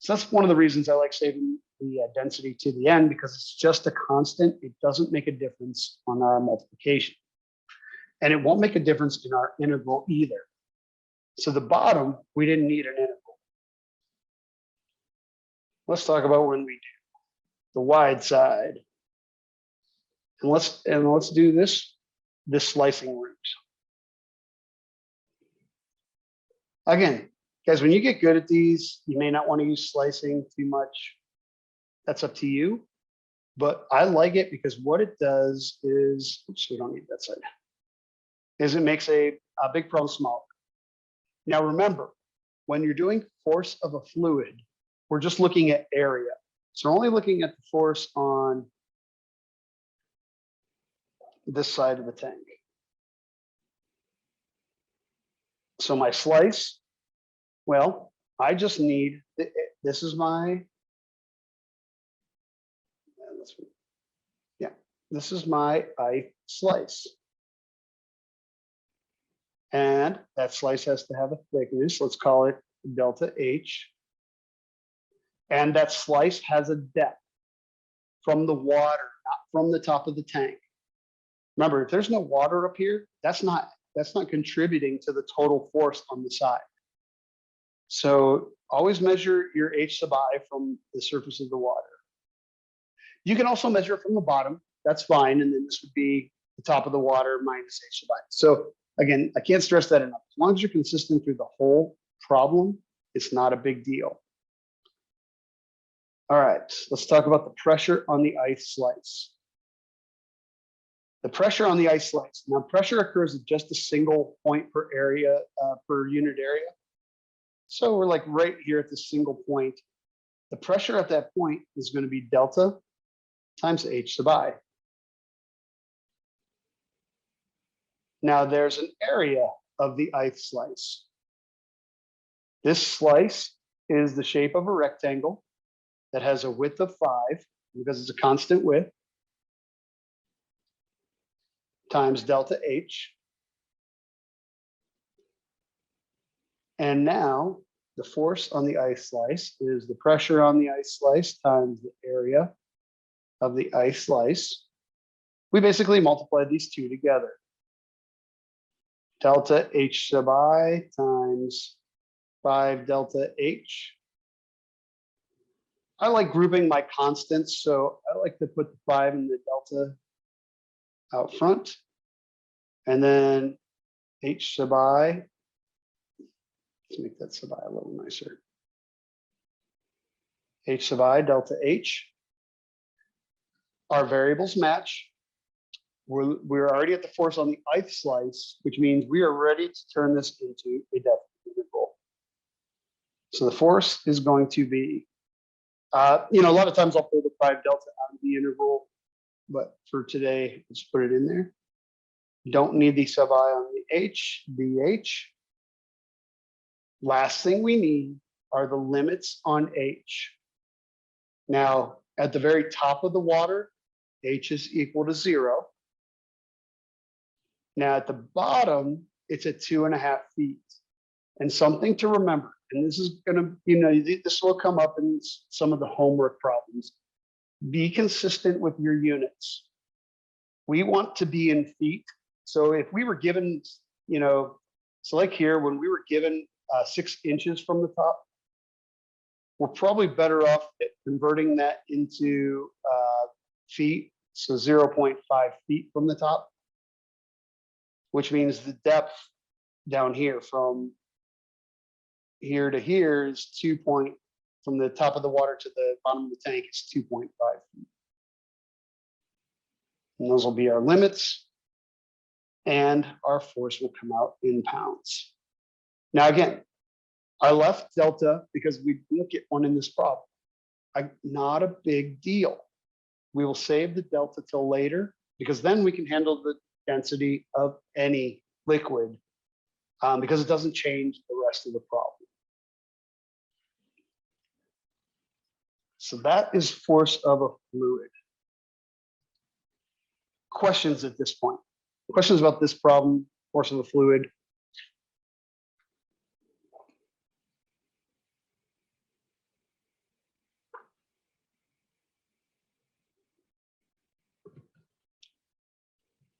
Speaker 1: So that's one of the reasons I like saving the density to the end, because it's just a constant. It doesn't make a difference on our multiplication. And it won't make a difference in our integral either. So the bottom, we didn't need an integral. Let's talk about when we do the wide side. And let's do this slicing route. Again, guys, when you get good at these, you may not want to use slicing too much. That's up to you. But I like it because what it does is, oops, we don't need that side, is it makes a big problem smaller. Now remember, when you're doing force of a fluid, we're just looking at area. So we're only looking at the force on this side of the tank. So my slice, well, I just need, this is my, yeah, this is my slice. And that slice has to have a thickness, let's call it delta H. And that slice has a depth from the water, not from the top of the tank. Remember, if there's no water up here, that's not contributing to the total force on the side. So always measure your H sub I from the surface of the water. You can also measure it from the bottom, that's fine. And then this would be the top of the water minus H sub I. So again, I can't stress that enough. As long as you're consistent through the whole problem, it's not a big deal. All right, let's talk about the pressure on the ice slice. The pressure on the ice slice. Now, pressure occurs at just a single point per area, per unit area. So we're like right here at this single point. The pressure at that point is going to be delta times H sub I. Now there's an area of the ice slice. This slice is the shape of a rectangle that has a width of 5, because it's a constant width, times delta H. And now the force on the ice slice is the pressure on the ice slice times the area of the ice slice. We basically multiplied these two together. Delta H sub I times 5 delta H. I like grouping my constants, so I like to put the 5 and the delta out front. And then H sub I, let's make that sub I a little nicer. H sub I delta H. Our variables match. We're already at the force on the ith slice, which means we are ready to turn this into a definite integral. So the force is going to be, a lot of times I'll pull the 5 delta out of the integral, but for today, let's put it in there. Don't need the sub I on the H, dH. Last thing we need are the limits on H. Now, at the very top of the water, H is equal to 0. Now at the bottom, it's at 2.5 feet. And something to remember, and this is gonna, this will come up in some of the homework problems. Be consistent with your units. We want to be in feet. So if we were given, so like here, when we were given 6 inches from the top, we're probably better off at converting that into feet. So 0.5 feet from the top, which means the depth down here from here to here is from the top of the water to the bottom of the tank is 2.5 feet. And those will be our limits. And our force will come out in pounds. Now, again, I left delta because we didn't get one in this problem. Not a big deal. We will save the delta till later because then we can handle the density of any liquid because it doesn't change the rest of the problem. So that is force of a fluid. Questions at this point? Questions about this problem, force of a fluid?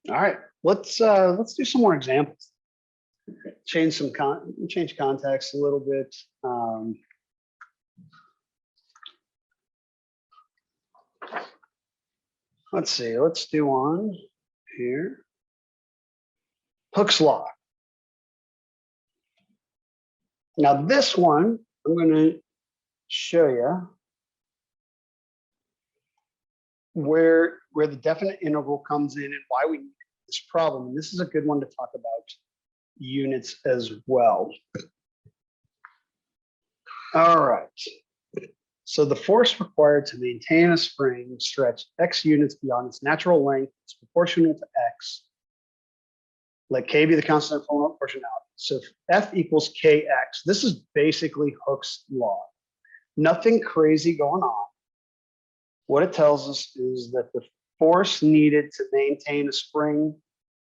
Speaker 1: All right, let's do some more examples. Change context a little bit. Let's see. Let's do one here. Hooke's law. Now this one, I'm going to show you where the definite integral comes in and why we need this problem. And this is a good one to talk about units as well. All right. So the force required to maintain a spring stretched x units beyond its natural length is proportional to x. Let k be the constant of proportionality. So if F equals kx, this is basically Hooke's law. Nothing crazy going on. What it tells us is that the force needed to maintain a spring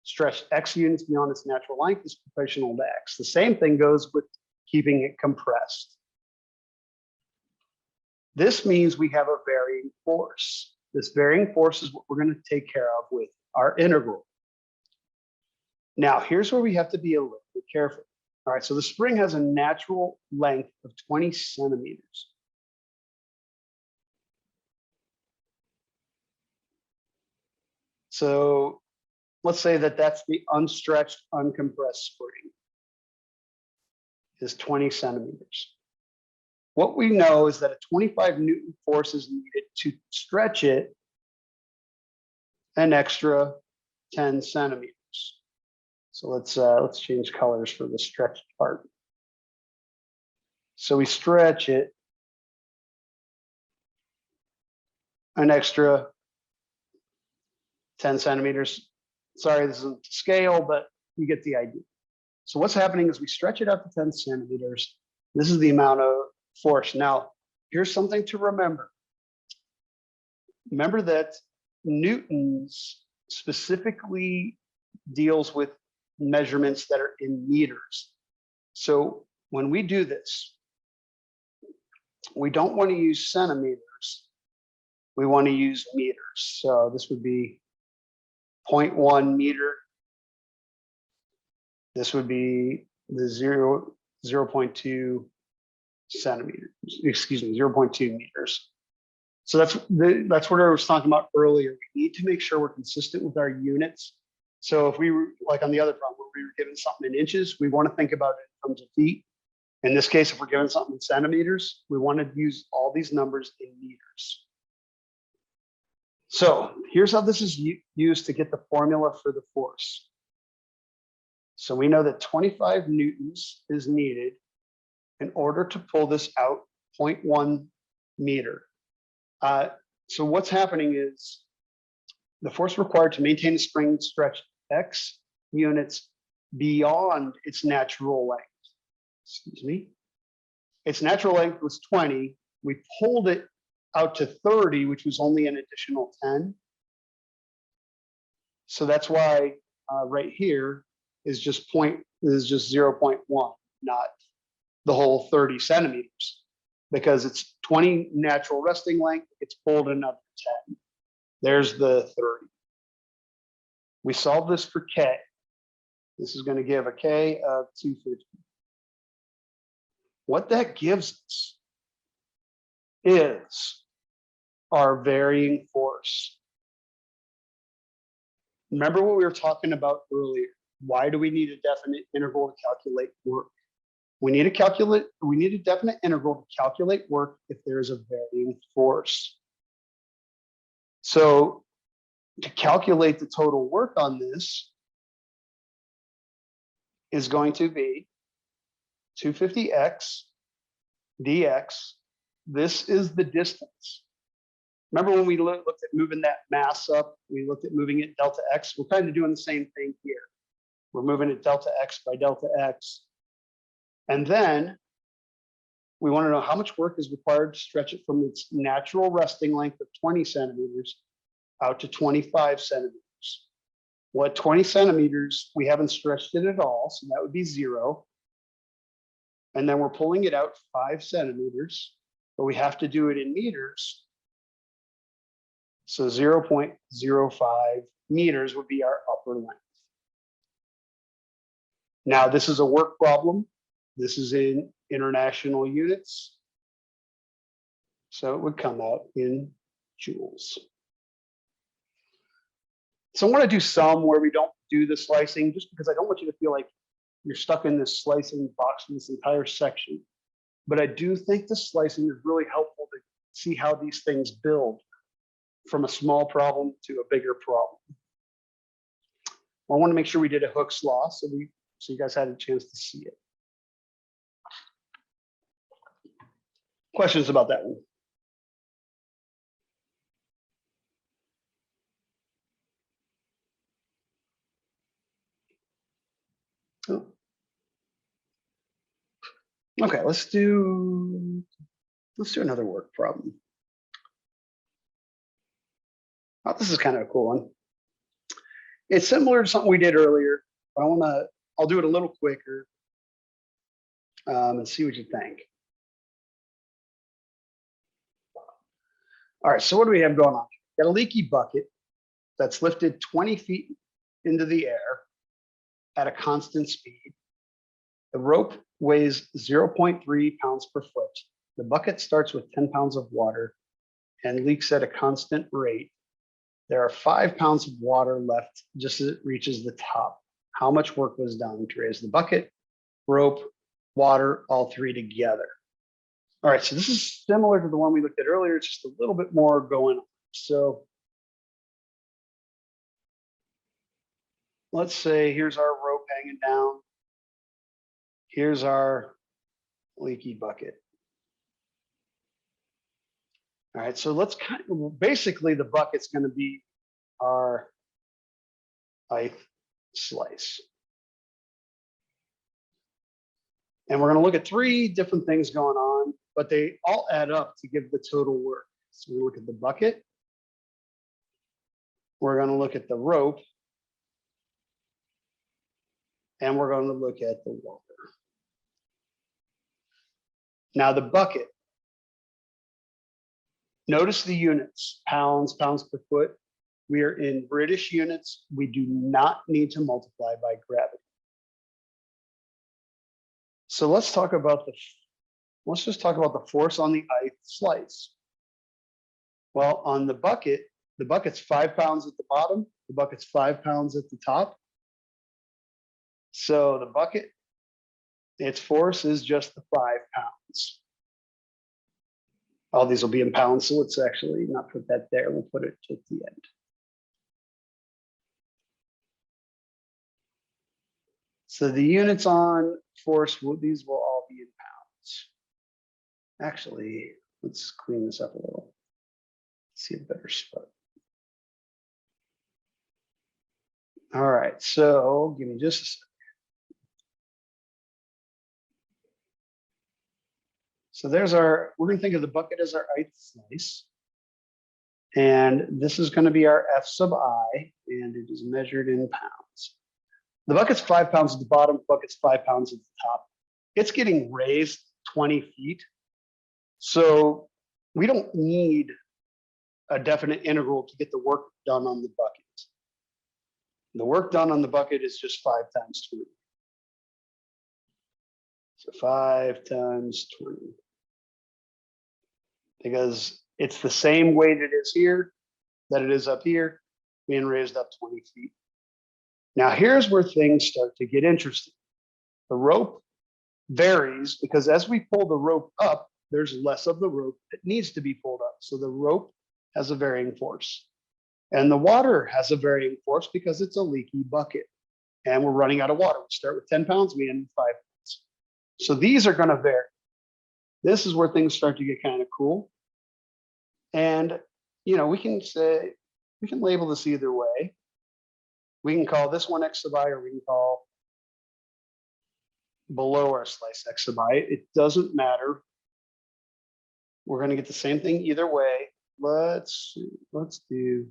Speaker 1: stretched x units beyond its natural length is proportional to x. The same thing goes with keeping it compressed. This means we have a varying force. This varying force is what we're going to take care of with our integral. Now, here's where we have to be a little bit careful. All right, so the spring has a natural length of 20 centimeters. So let's say that that's the unstretched, uncompressed spring is 20 centimeters. What we know is that a 25 Newton force is needed to stretch it an extra 10 centimeters. So let's change colors for the stretched part. So we stretch it an extra 10 centimeters. Sorry, this isn't to scale, but you get the idea. So what's happening is we stretch it out to 10 centimeters. This is the amount of force. Now, here's something to remember. Remember that Newton's specifically deals with measurements that are in meters. So when we do this, we don't want to use centimeters. We want to use meters. So this would be 0.1 meter. This would be the 0.2 centimeters, excuse me, 0.2 meters. So that's what I was talking about earlier. We need to make sure we're consistent with our units. So if we were like on the other problem, where we were given something in inches, we want to think about it in terms of feet. In this case, if we're given something in centimeters, we want to use all these numbers in meters. So here's how this is used to get the formula for the force. So we know that 25 newtons is needed in order to pull this out 0.1 meter. So what's happening is the force required to maintain a spring stretched X units beyond its natural length. Excuse me. Its natural length was 20. We pulled it out to 30, which was only an additional 10. So that's why right here is just 0.1, not the whole 30 centimeters, because it's 20 natural resting length. It's pulled another 10. There's the 30. We solve this for K. This is going to give a K of 250. What that gives us is our varying force. Remember what we were talking about earlier. Why do we need a definite integral to calculate work? We need a definite integral to calculate work if there is a varying force. So to calculate the total work on this is going to be 250x dx. This is the distance. Remember when we looked at moving that mass up, we looked at moving it delta x. We're kind of doing the same thing here. We're moving it delta x by delta x. And then we want to know how much work is required to stretch it from its natural resting length of 20 centimeters out to 25 centimeters. Well, at 20 centimeters, we haven't stretched it at all, so that would be 0. And then we're pulling it out 5 centimeters, but we have to do it in meters. So 0.05 meters would be our upper length. Now, this is a work problem. This is in international units. So it would come out in joules. So I want to do some where we don't do the slicing, just because I don't want you to feel like you're stuck in this slicing box in this entire section. But I do think the slicing is really helpful to see how these things build from a small problem to a bigger problem. I want to make sure we did a Hooke's law so you guys had a chance to see it. Questions about that one? Oh. Okay, let's do another work problem. Oh, this is kind of a cool one. It's similar to something we did earlier, but I'll do it a little quicker and see what you think. All right, so what do we have going on? Got a leaky bucket that's lifted 20 feet into the air at a constant speed. The rope weighs 0.3 pounds per foot. The bucket starts with 10 pounds of water and leaks at a constant rate. There are 5 pounds of water left just as it reaches the top. How much work was done to raise the bucket, rope, water, all three together? All right, so this is similar to the one we looked at earlier, it's just a little bit more going on. So let's say here's our rope hanging down. Here's our leaky bucket. All right, so let's basically the bucket's going to be our ith slice. And we're going to look at 3 different things going on, but they all add up to give the total work. So we look at the bucket. We're going to look at the rope. And we're going to look at the water. Now the bucket. Notice the units, pounds, pounds per foot. We are in British units. We do not need to multiply by gravity. So let's just talk about the force on the ith slice. Well, on the bucket's 5 pounds at the bottom, the bucket's 5 pounds at the top. So the bucket Its force is just the 5 pounds. All these will be in pounds, so let's actually not put that there. We'll put it at the end. So the units on force, these will all be in pounds. Actually, let's clean this up a little. See a better spot. All right, so give me just a second. So there's our, we're going to think of the bucket as our ith slice. And this is going to be our F sub I, and it is measured in pounds. The bucket's 5 pounds at the bottom, bucket's 5 pounds at the top. It's getting raised 20 feet. So we don't need a definite integral to get the work done on the bucket. The work done on the bucket is just 5 times 20. So 5 times 20. Because it's the same weight it is here that it is up here, being raised up 20 feet. Now here's where things start to get interesting. The rope varies because as we pull the rope up, there's less of the rope that needs to be pulled up. So the rope has a varying force. And the water has a varying force because it's a leaky bucket. And we're running out of water. We start with 10 pounds, we end with 5 pounds. So these are going to vary. This is where things start to get kind of cool. And, you know, we can say, we can label this either way. We can call this one X sub I, or we can call below our slice X sub I. It doesn't matter. We're going to get the same thing either way. Let's do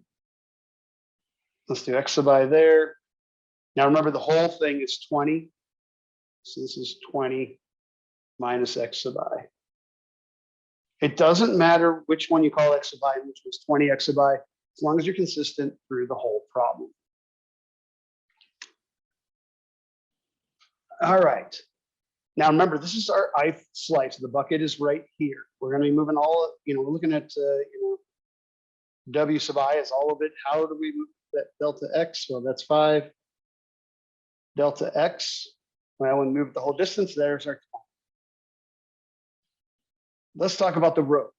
Speaker 1: X sub I there. Now remember, the whole thing is 20. So this is 20 minus X sub I. It doesn't matter which one you call X sub I, which was 20 X sub I, as long as you're consistent through the whole problem. All right. Now remember, this is our ith slice. The bucket is right here. We're going to be moving all, we're looking at, W sub I is all of it. How do we move that delta X? Well, that's 5. Delta X, well, when we move the whole distance, there's our 20. Let's talk about the rope.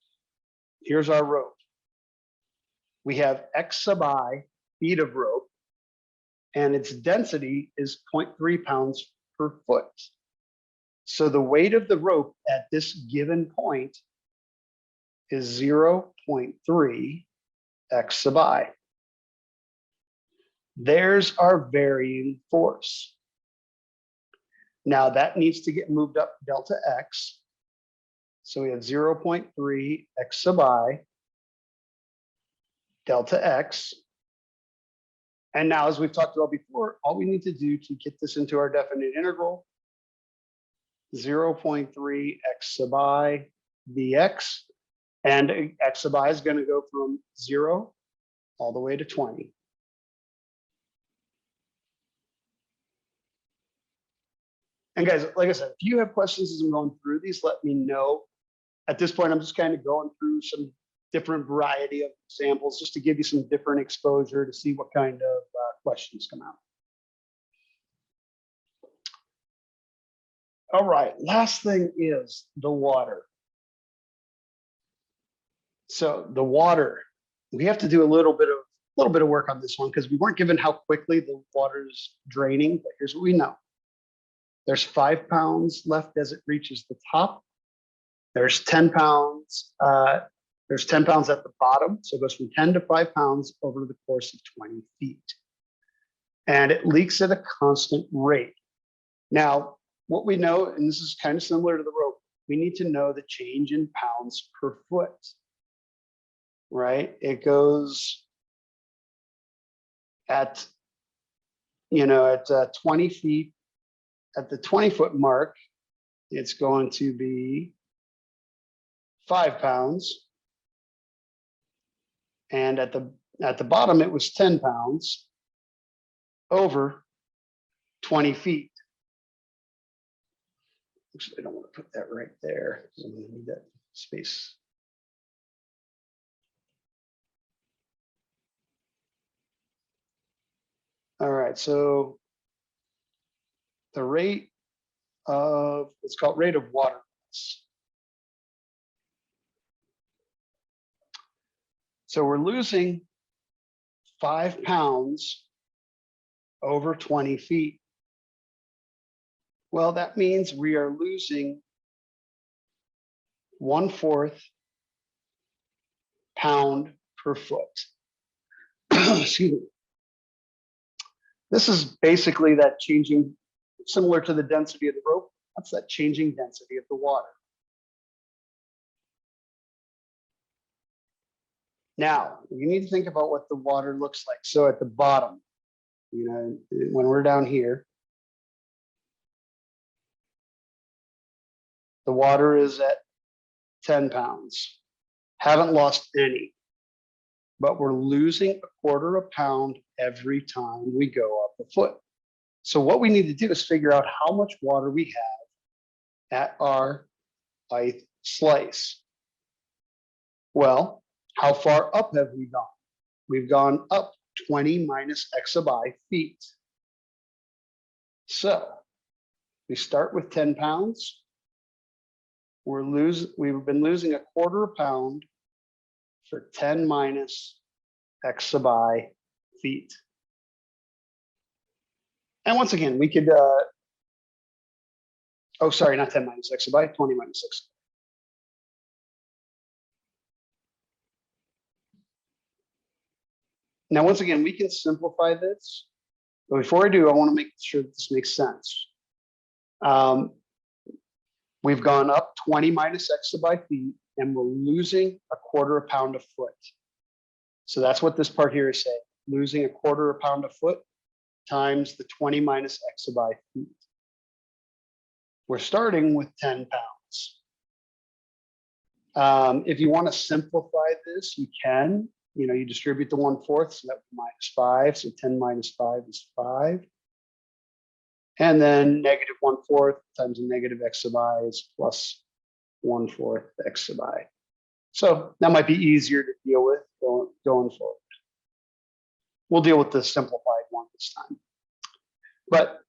Speaker 1: Here's our rope. We have X sub I feet of rope, and its density is 0.3 pounds per foot. So the weight of the rope at this given point is 0.3 X sub I. There's our varying force. Now that needs to get moved up delta X. So we have 0.3 X sub I, delta X. And now, as we've talked about before, all we need to do to get this into our definite integral, 0.3 X sub I dx. And X sub I is going to go from 0 all the way to 20. And guys, like I said, if you have questions as I'm going through these, let me know. At this point, I'm just kind of going through some different variety of examples just to give you some different exposure to see what kind of questions come out. All right, last thing is the water. So the water, we have to do a little bit of work on this one because we weren't given how quickly the water is draining, but here's what we know. There's 5 pounds left as it reaches the top. There's 10 pounds. There's 10 pounds at the bottom. So it goes from 10 to 5 pounds over the course of 20 feet. And it leaks at a constant rate. Now, what we know, and this is kind of similar to the rope, we need to know the change in pounds per foot, right? It goes at, at 20 feet, at the 20-foot mark, it's going to be 5 pounds. And at the bottom, it was 10 pounds over 20 feet. Actually, I don't want to put that right there because I'm going to need that space. All right, so the rate of, it's called rate of water loss. So we're losing 5 pounds over 20 feet. Well, that means we are losing 1/4 pound per foot. Excuse me. This is basically that changing, similar to the density of the rope. That's that changing density of the water. Now, you need to think about what the water looks like. So at the bottom, when we're down here, the water is at 10 pounds. Haven't lost any, but we're losing 1/4 pound every time we go up a foot. So what we need to do is figure out how much water we have at our ith slice. Well, how far up have we gone? We've gone up 20 minus x sub I feet. So we start with 10 pounds. We've been losing 1/4 pound for 10 minus x sub I feet. And once again, we could, oh, sorry, not 10 minus x sub I, 20 minus x. Now, once again, we can simplify this, but before I do, I want to make sure that this makes sense. We've gone up 20 minus x sub I feet, and we're losing 1/4 pound a foot. So that's what this part here is saying, losing 1/4 pound a foot times the 20 minus x sub I feet. We're starting with 10 pounds. If you want to simplify this, you can. You distribute the 1/4, so that would be -5. So 10 minus 5 is 5. And then -1/4 times a negative x sub I is plus 1/4 x sub I. So that might be easier to deal with going forward. We'll deal with the simplified one this time. But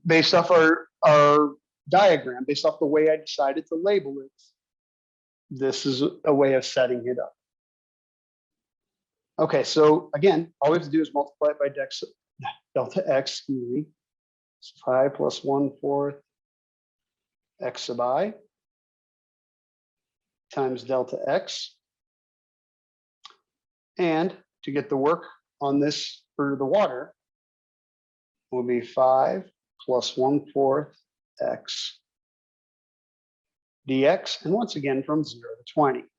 Speaker 1: based off our diagram, based off the way I decided to label it, this is a way of setting it up. Okay, so again, all we have to do is multiply it by delta x, excuse me. So 5 plus 1/4 x sub I times delta x. And to get the work on this for the water will be 5 plus 1/4 x dx. And once again, from 0 to 20.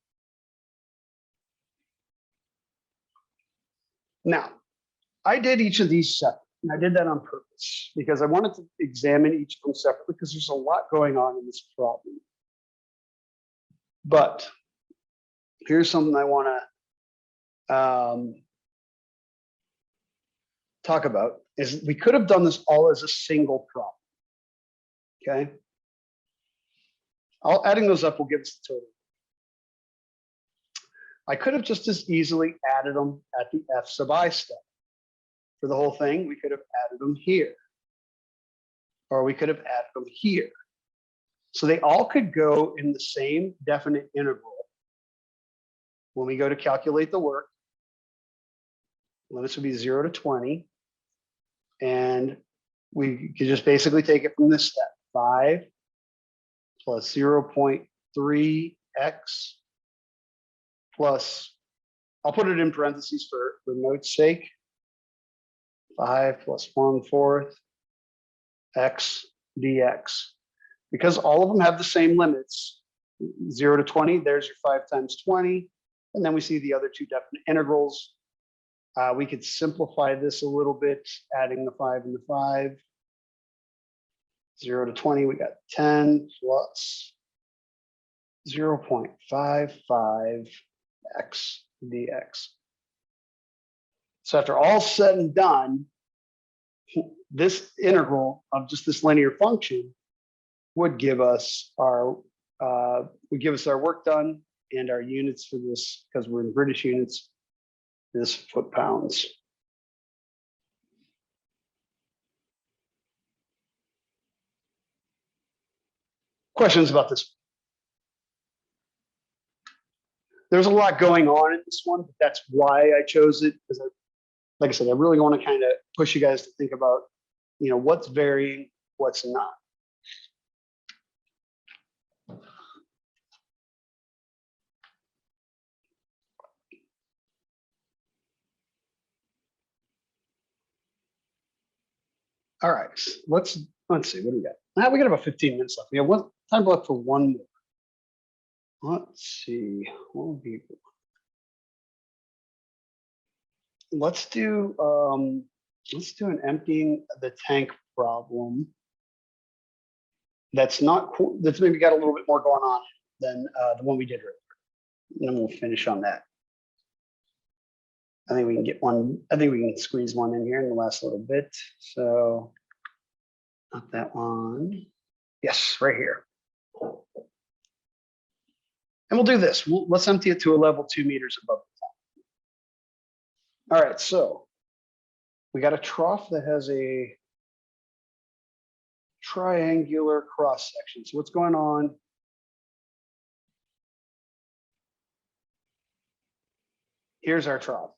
Speaker 1: Now, I did each of these separate, and I did that on purpose because I wanted to examine each of them separately because there's a lot going on in this problem. But here's something I want to talk about is we could have done this all as a single problem. Okay. Adding those up will give us the total. I could have just as easily added them at the f sub I step. For the whole thing, we could have added them here. Or we could have added them here. So they all could go in the same definite interval. When we go to calculate the work, limits would be 0 to 20. And we could just basically take it from this step, 5 plus 0.3x plus, I'll put it in parentheses for note's sake, 5 plus 1/4 x dx. Because all of them have the same limits, 0 to 20, there's your 5 times 20. And then we see the other two definite integrals. We could simplify this a little bit, adding the 5 and the 5. 0 to 20, we got 10 plus 0.55 x dx. So after all said and done, this integral of just this linear function would give us our work done and our units for this, because we're in British units, is foot pounds. Questions about this? There's a lot going on in this one, but that's why I chose it, because like I said, I really want to kind of push you guys to think about, what's varying, what's not. All right, let's see, what do we got? Now we got about 15 minutes left. We have time left for one more. Let's see, what would be, let's do an emptying the tank problem. That's maybe got a little bit more going on than the one we did earlier. And then we'll finish on that. I think we can get one. I think we can squeeze one in here in the last little bit. So not that one. Yes, right here. And we'll do this. Let's empty it to a level 2 meters above the top. All right, so we got a trough that has a triangular cross section. So what's going on? Here's our trough.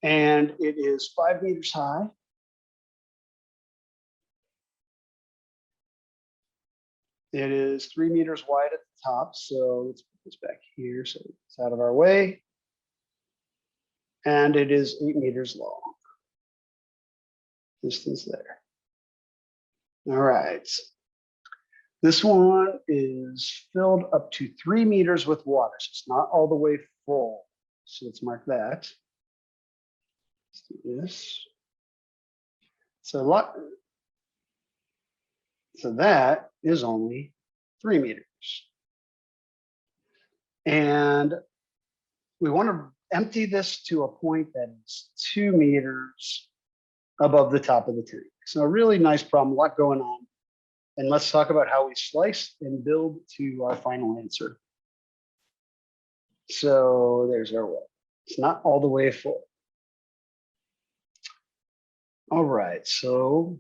Speaker 1: And it is 5 meters high. It is 3 meters wide at the top. So let's put this back here so it's out of our way. And it is 8 meters long. Distance there. All right. This one is filled up to 3 meters with water. So it's not all the way full. So let's mark that. Let's do this. So that is only 3 meters. And we want to empty this to a point that is 2 meters above the top of the tank. So a really nice problem, a lot going on. And let's talk about how we slice and build to our final answer. So there's our well. It's not all the way full. All right, so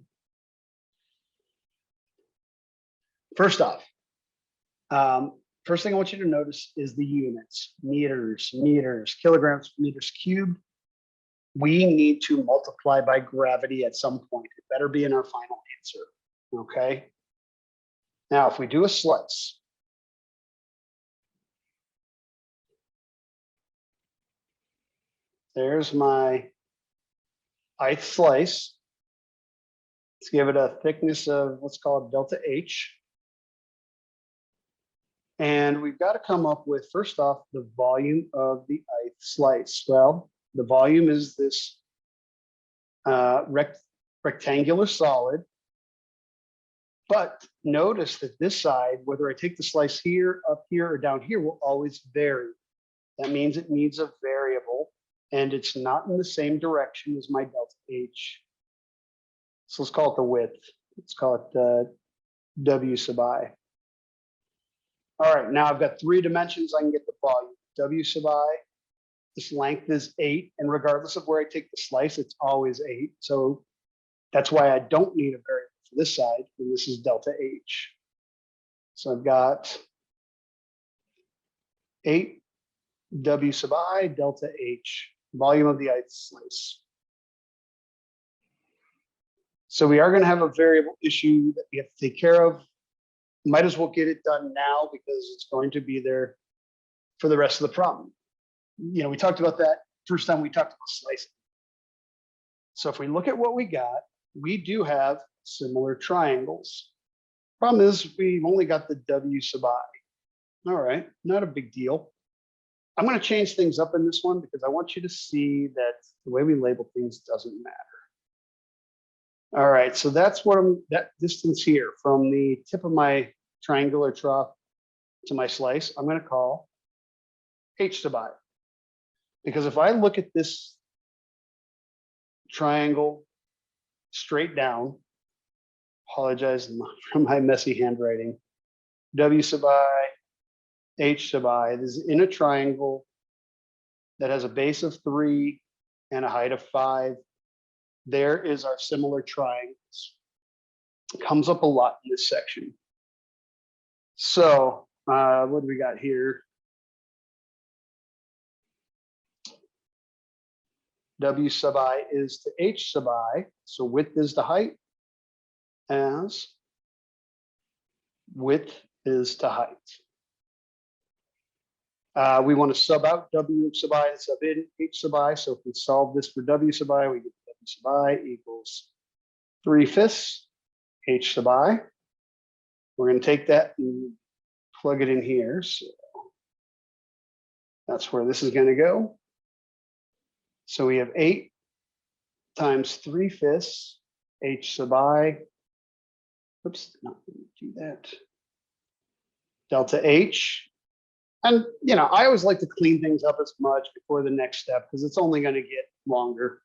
Speaker 1: first off, first thing I want you to notice is the units, meters, kilograms, meters cubed. We need to multiply by gravity at some point. It better be in our final answer, okay? Now, if we do a slice, there's my ith slice. Let's give it a thickness of, let's call it delta H. And we've got to come up with, first off, the volume of the ith slice. Well, the volume is this rectangular solid. But notice that this side, whether I take the slice here, up here, or down here, will always vary. That means it needs a variable, and it's not in the same direction as my delta H. So let's call it the width. Let's call it W sub I. All right, now I've got 3 dimensions. I can get the volume. W sub I, this length is 8, and regardless of where I take the slice, it's always 8. So that's why I don't need a variable for this side, and this is delta H. So I've got 8 W sub I delta H, volume of the ith slice. So we are going to have a variable issue that we have to take care of. Might as well get it done now because it's going to be there for the rest of the problem. We talked about that first time we talked about slicing. So if we look at what we got, we do have similar triangles. Problem is we've only got the W sub I. All right, not a big deal. I'm going to change things up in this one because I want you to see that the way we label things doesn't matter. All right, so that's that distance here from the tip of my triangular trough to my slice, I'm going to call H sub I. Because if I look at this triangle straight down, apologize for my messy handwriting, W sub I, H sub I, this is in a triangle that has a base of 3 and a height of 5. There is our similar triangles. It comes up a lot in this section. So what do we got here? W sub I is to H sub I. So width is to height as width is to height. We want to sub out W sub I and sub in H sub I. So if we solve this for W sub I, we get W sub I equals 3/5 H sub I. We're going to take that and plug it in here. So that's where this is going to go. So we have 8 times 3/5 H sub I. Oops, not going to do that. Delta H. And, you know, I always like to clean things up as much before the next step because it's only going to get longer.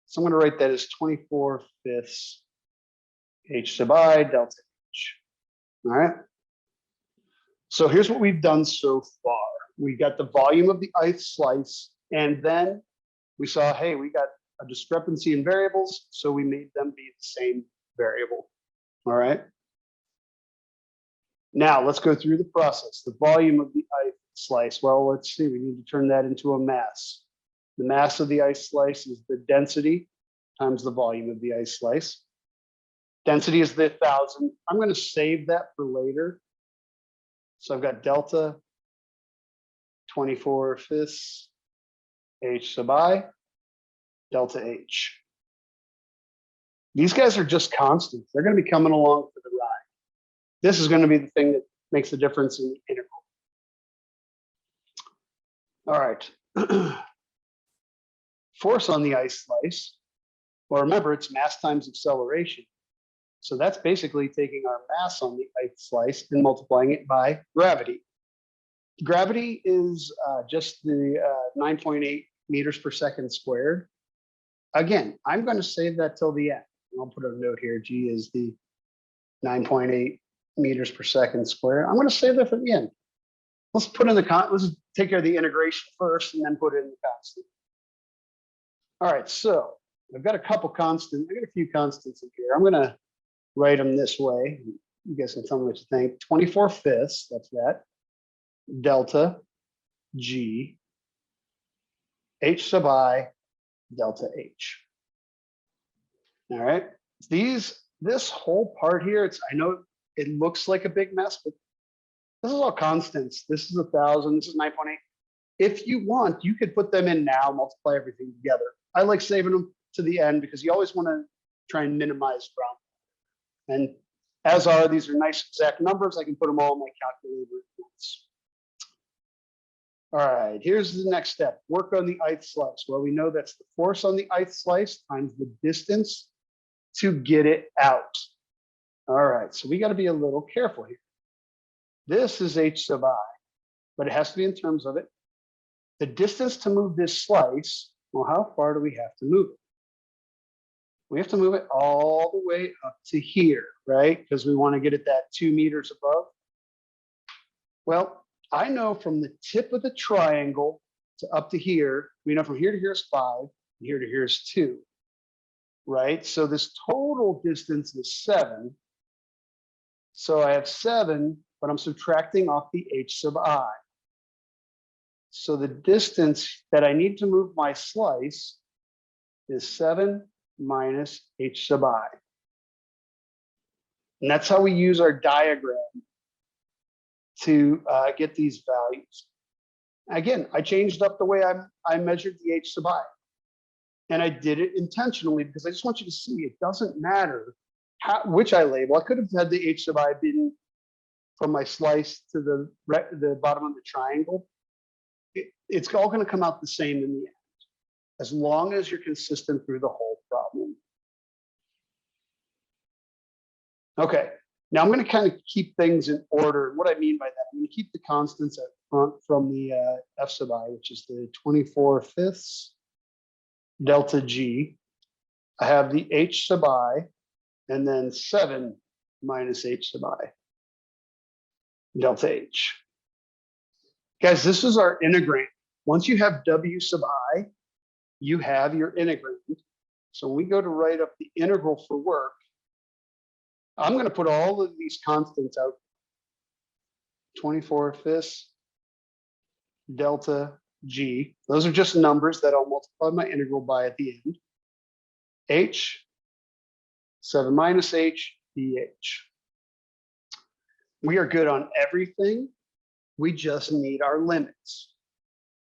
Speaker 1: So I'm going to write that as 24/5 H sub I delta H. All right. So here's what we've done so far. We got the volume of the ith slice, and then we saw, hey, we got a discrepancy in variables, so we made them be the same variable. All right. Now let's go through the process. The volume of the ith slice. Well, let's see. We need to turn that into a mass. The mass of the ith slice is the density times the volume of the ith slice. Density is the 1,000. I'm going to save that for later. So I've got delta 24/5 H sub I delta H. These guys are just constants. They're going to be coming along for the ride. This is going to be the thing that makes the difference in the integral. All right. Force on the ith slice. Well, remember, it's mass times acceleration. So that's basically taking our mass on the ith slice and multiplying it by gravity. Gravity is just the 9.8 meters per second squared. Again, I'm going to save that till the end. I'll put a note here. G is the 9.8 meters per second squared. I'm going to save that for the end. Let's put in the let's take care of the integration first and then put in the constant. All right, so I've got a couple constants. I've got a few constants in here. I'm going to write them this way. You guys can tell me what you think. 24/5, that's that. Delta G H sub I delta H. All right. This whole part here, I know it looks like a big mess, but this is all constants. This is 1,000. This is 9.8. If you want, you could put them in now, multiply everything together. I like saving them to the end because you always want to try and minimize ground. And as are, these are nice exact numbers. I can put them all in my calculator at once. All right, here's the next step. Work on the ith slice. Well, we know that's the force on the ith slice times the distance to get it out. All right, so we got to be a little careful here. This is H sub I, but it has to be in terms of it. The distance to move this slice, well, how far do we have to move it? We have to move it all the way up to here, right? Because we want to get it that 2 meters above. Well, I know from the tip of the triangle to up to here, we know from here to here is 5, and here to here is 2, right? So this total distance is 7. So I have 7, but I'm subtracting off the H sub I. So the distance that I need to move my slice is 7 minus H sub I. And that's how we use our diagram to get these values. Again, I changed up the way I measured the H sub I. And I did it intentionally because I just want you to see it doesn't matter which I label. I could have had the H sub I been from my slice to the bottom of the triangle. It's all going to come out the same in the end, as long as you're consistent through the whole problem. Okay, now I'm going to kind of keep things in order. What I mean by that, I'm going to keep the constants at front from the F sub I, which is the 24/5 delta G. I have the H sub I, and then 7 minus H sub I delta H. Guys, this is our integrand. Once you have W sub I, you have your integrand. So when we go to write up the integral for work, I'm going to put all of these constants out. 24/5 delta G. Those are just numbers that I'll multiply my integral by at the end. H, 7 minus H, dH. We are good on everything. We just need our limits.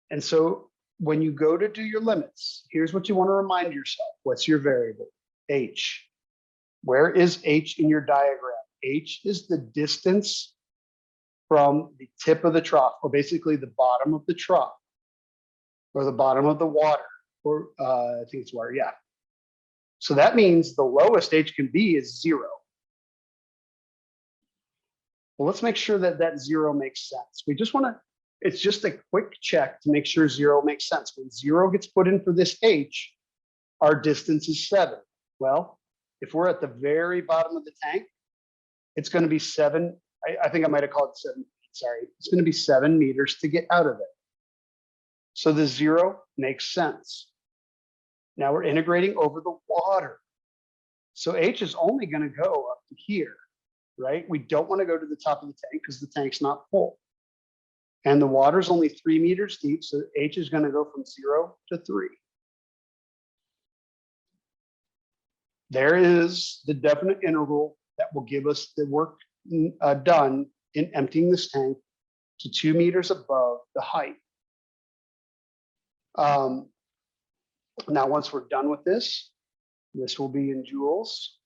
Speaker 1: And so when you go to do your limits, here's what you want to remind yourself. What's your variable? H. Where is H in your diagram? H is the distance from the tip of the trough, or basically the bottom of the trough, or the bottom of the water, or I think it's water, yeah. So that means the lowest H can be is 0. Well, let's make sure that that 0 makes sense. We just want to, it's just a quick check to make sure 0 makes sense. When 0 gets put in for this H, our distance is 7. Well, if we're at the very bottom of the tank, it's going to be 7. I think I might have called it 7 feet. Sorry. It's going to be 7 meters to get out of it. So the 0 makes sense. Now we're integrating over the water. So H is only going to go up to here, right? We don't want to go to the top of the tank because the tank's not full. And the water is only 3 meters deep. So H is going to go from 0 to 3. There is the definite integral that will give us the work done in emptying this tank to 2 meters above the height. Now, once we're done with this will be in joules.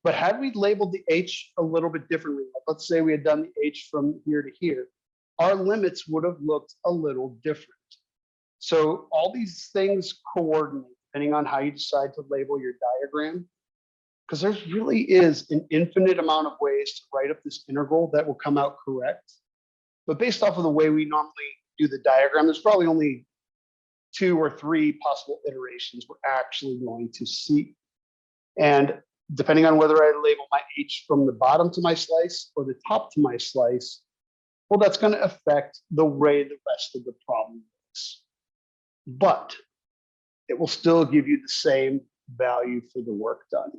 Speaker 1: But had we labeled the H a little bit differently, like let's say we had done the H from here to here, our limits would have looked a little different. So all these things coordinate depending on how you decide to label your diagram, because there really is an infinite amount of ways to write up this integral that will come out correct. But based off of the way we normally do the diagram, there's probably only 2 or 3 possible iterations we're actually going to see. And depending on whether I label my H from the bottom to my slice or the top to my slice, well, that's going to affect the way the rest of the problem looks. But it will still give you the same value for the work done.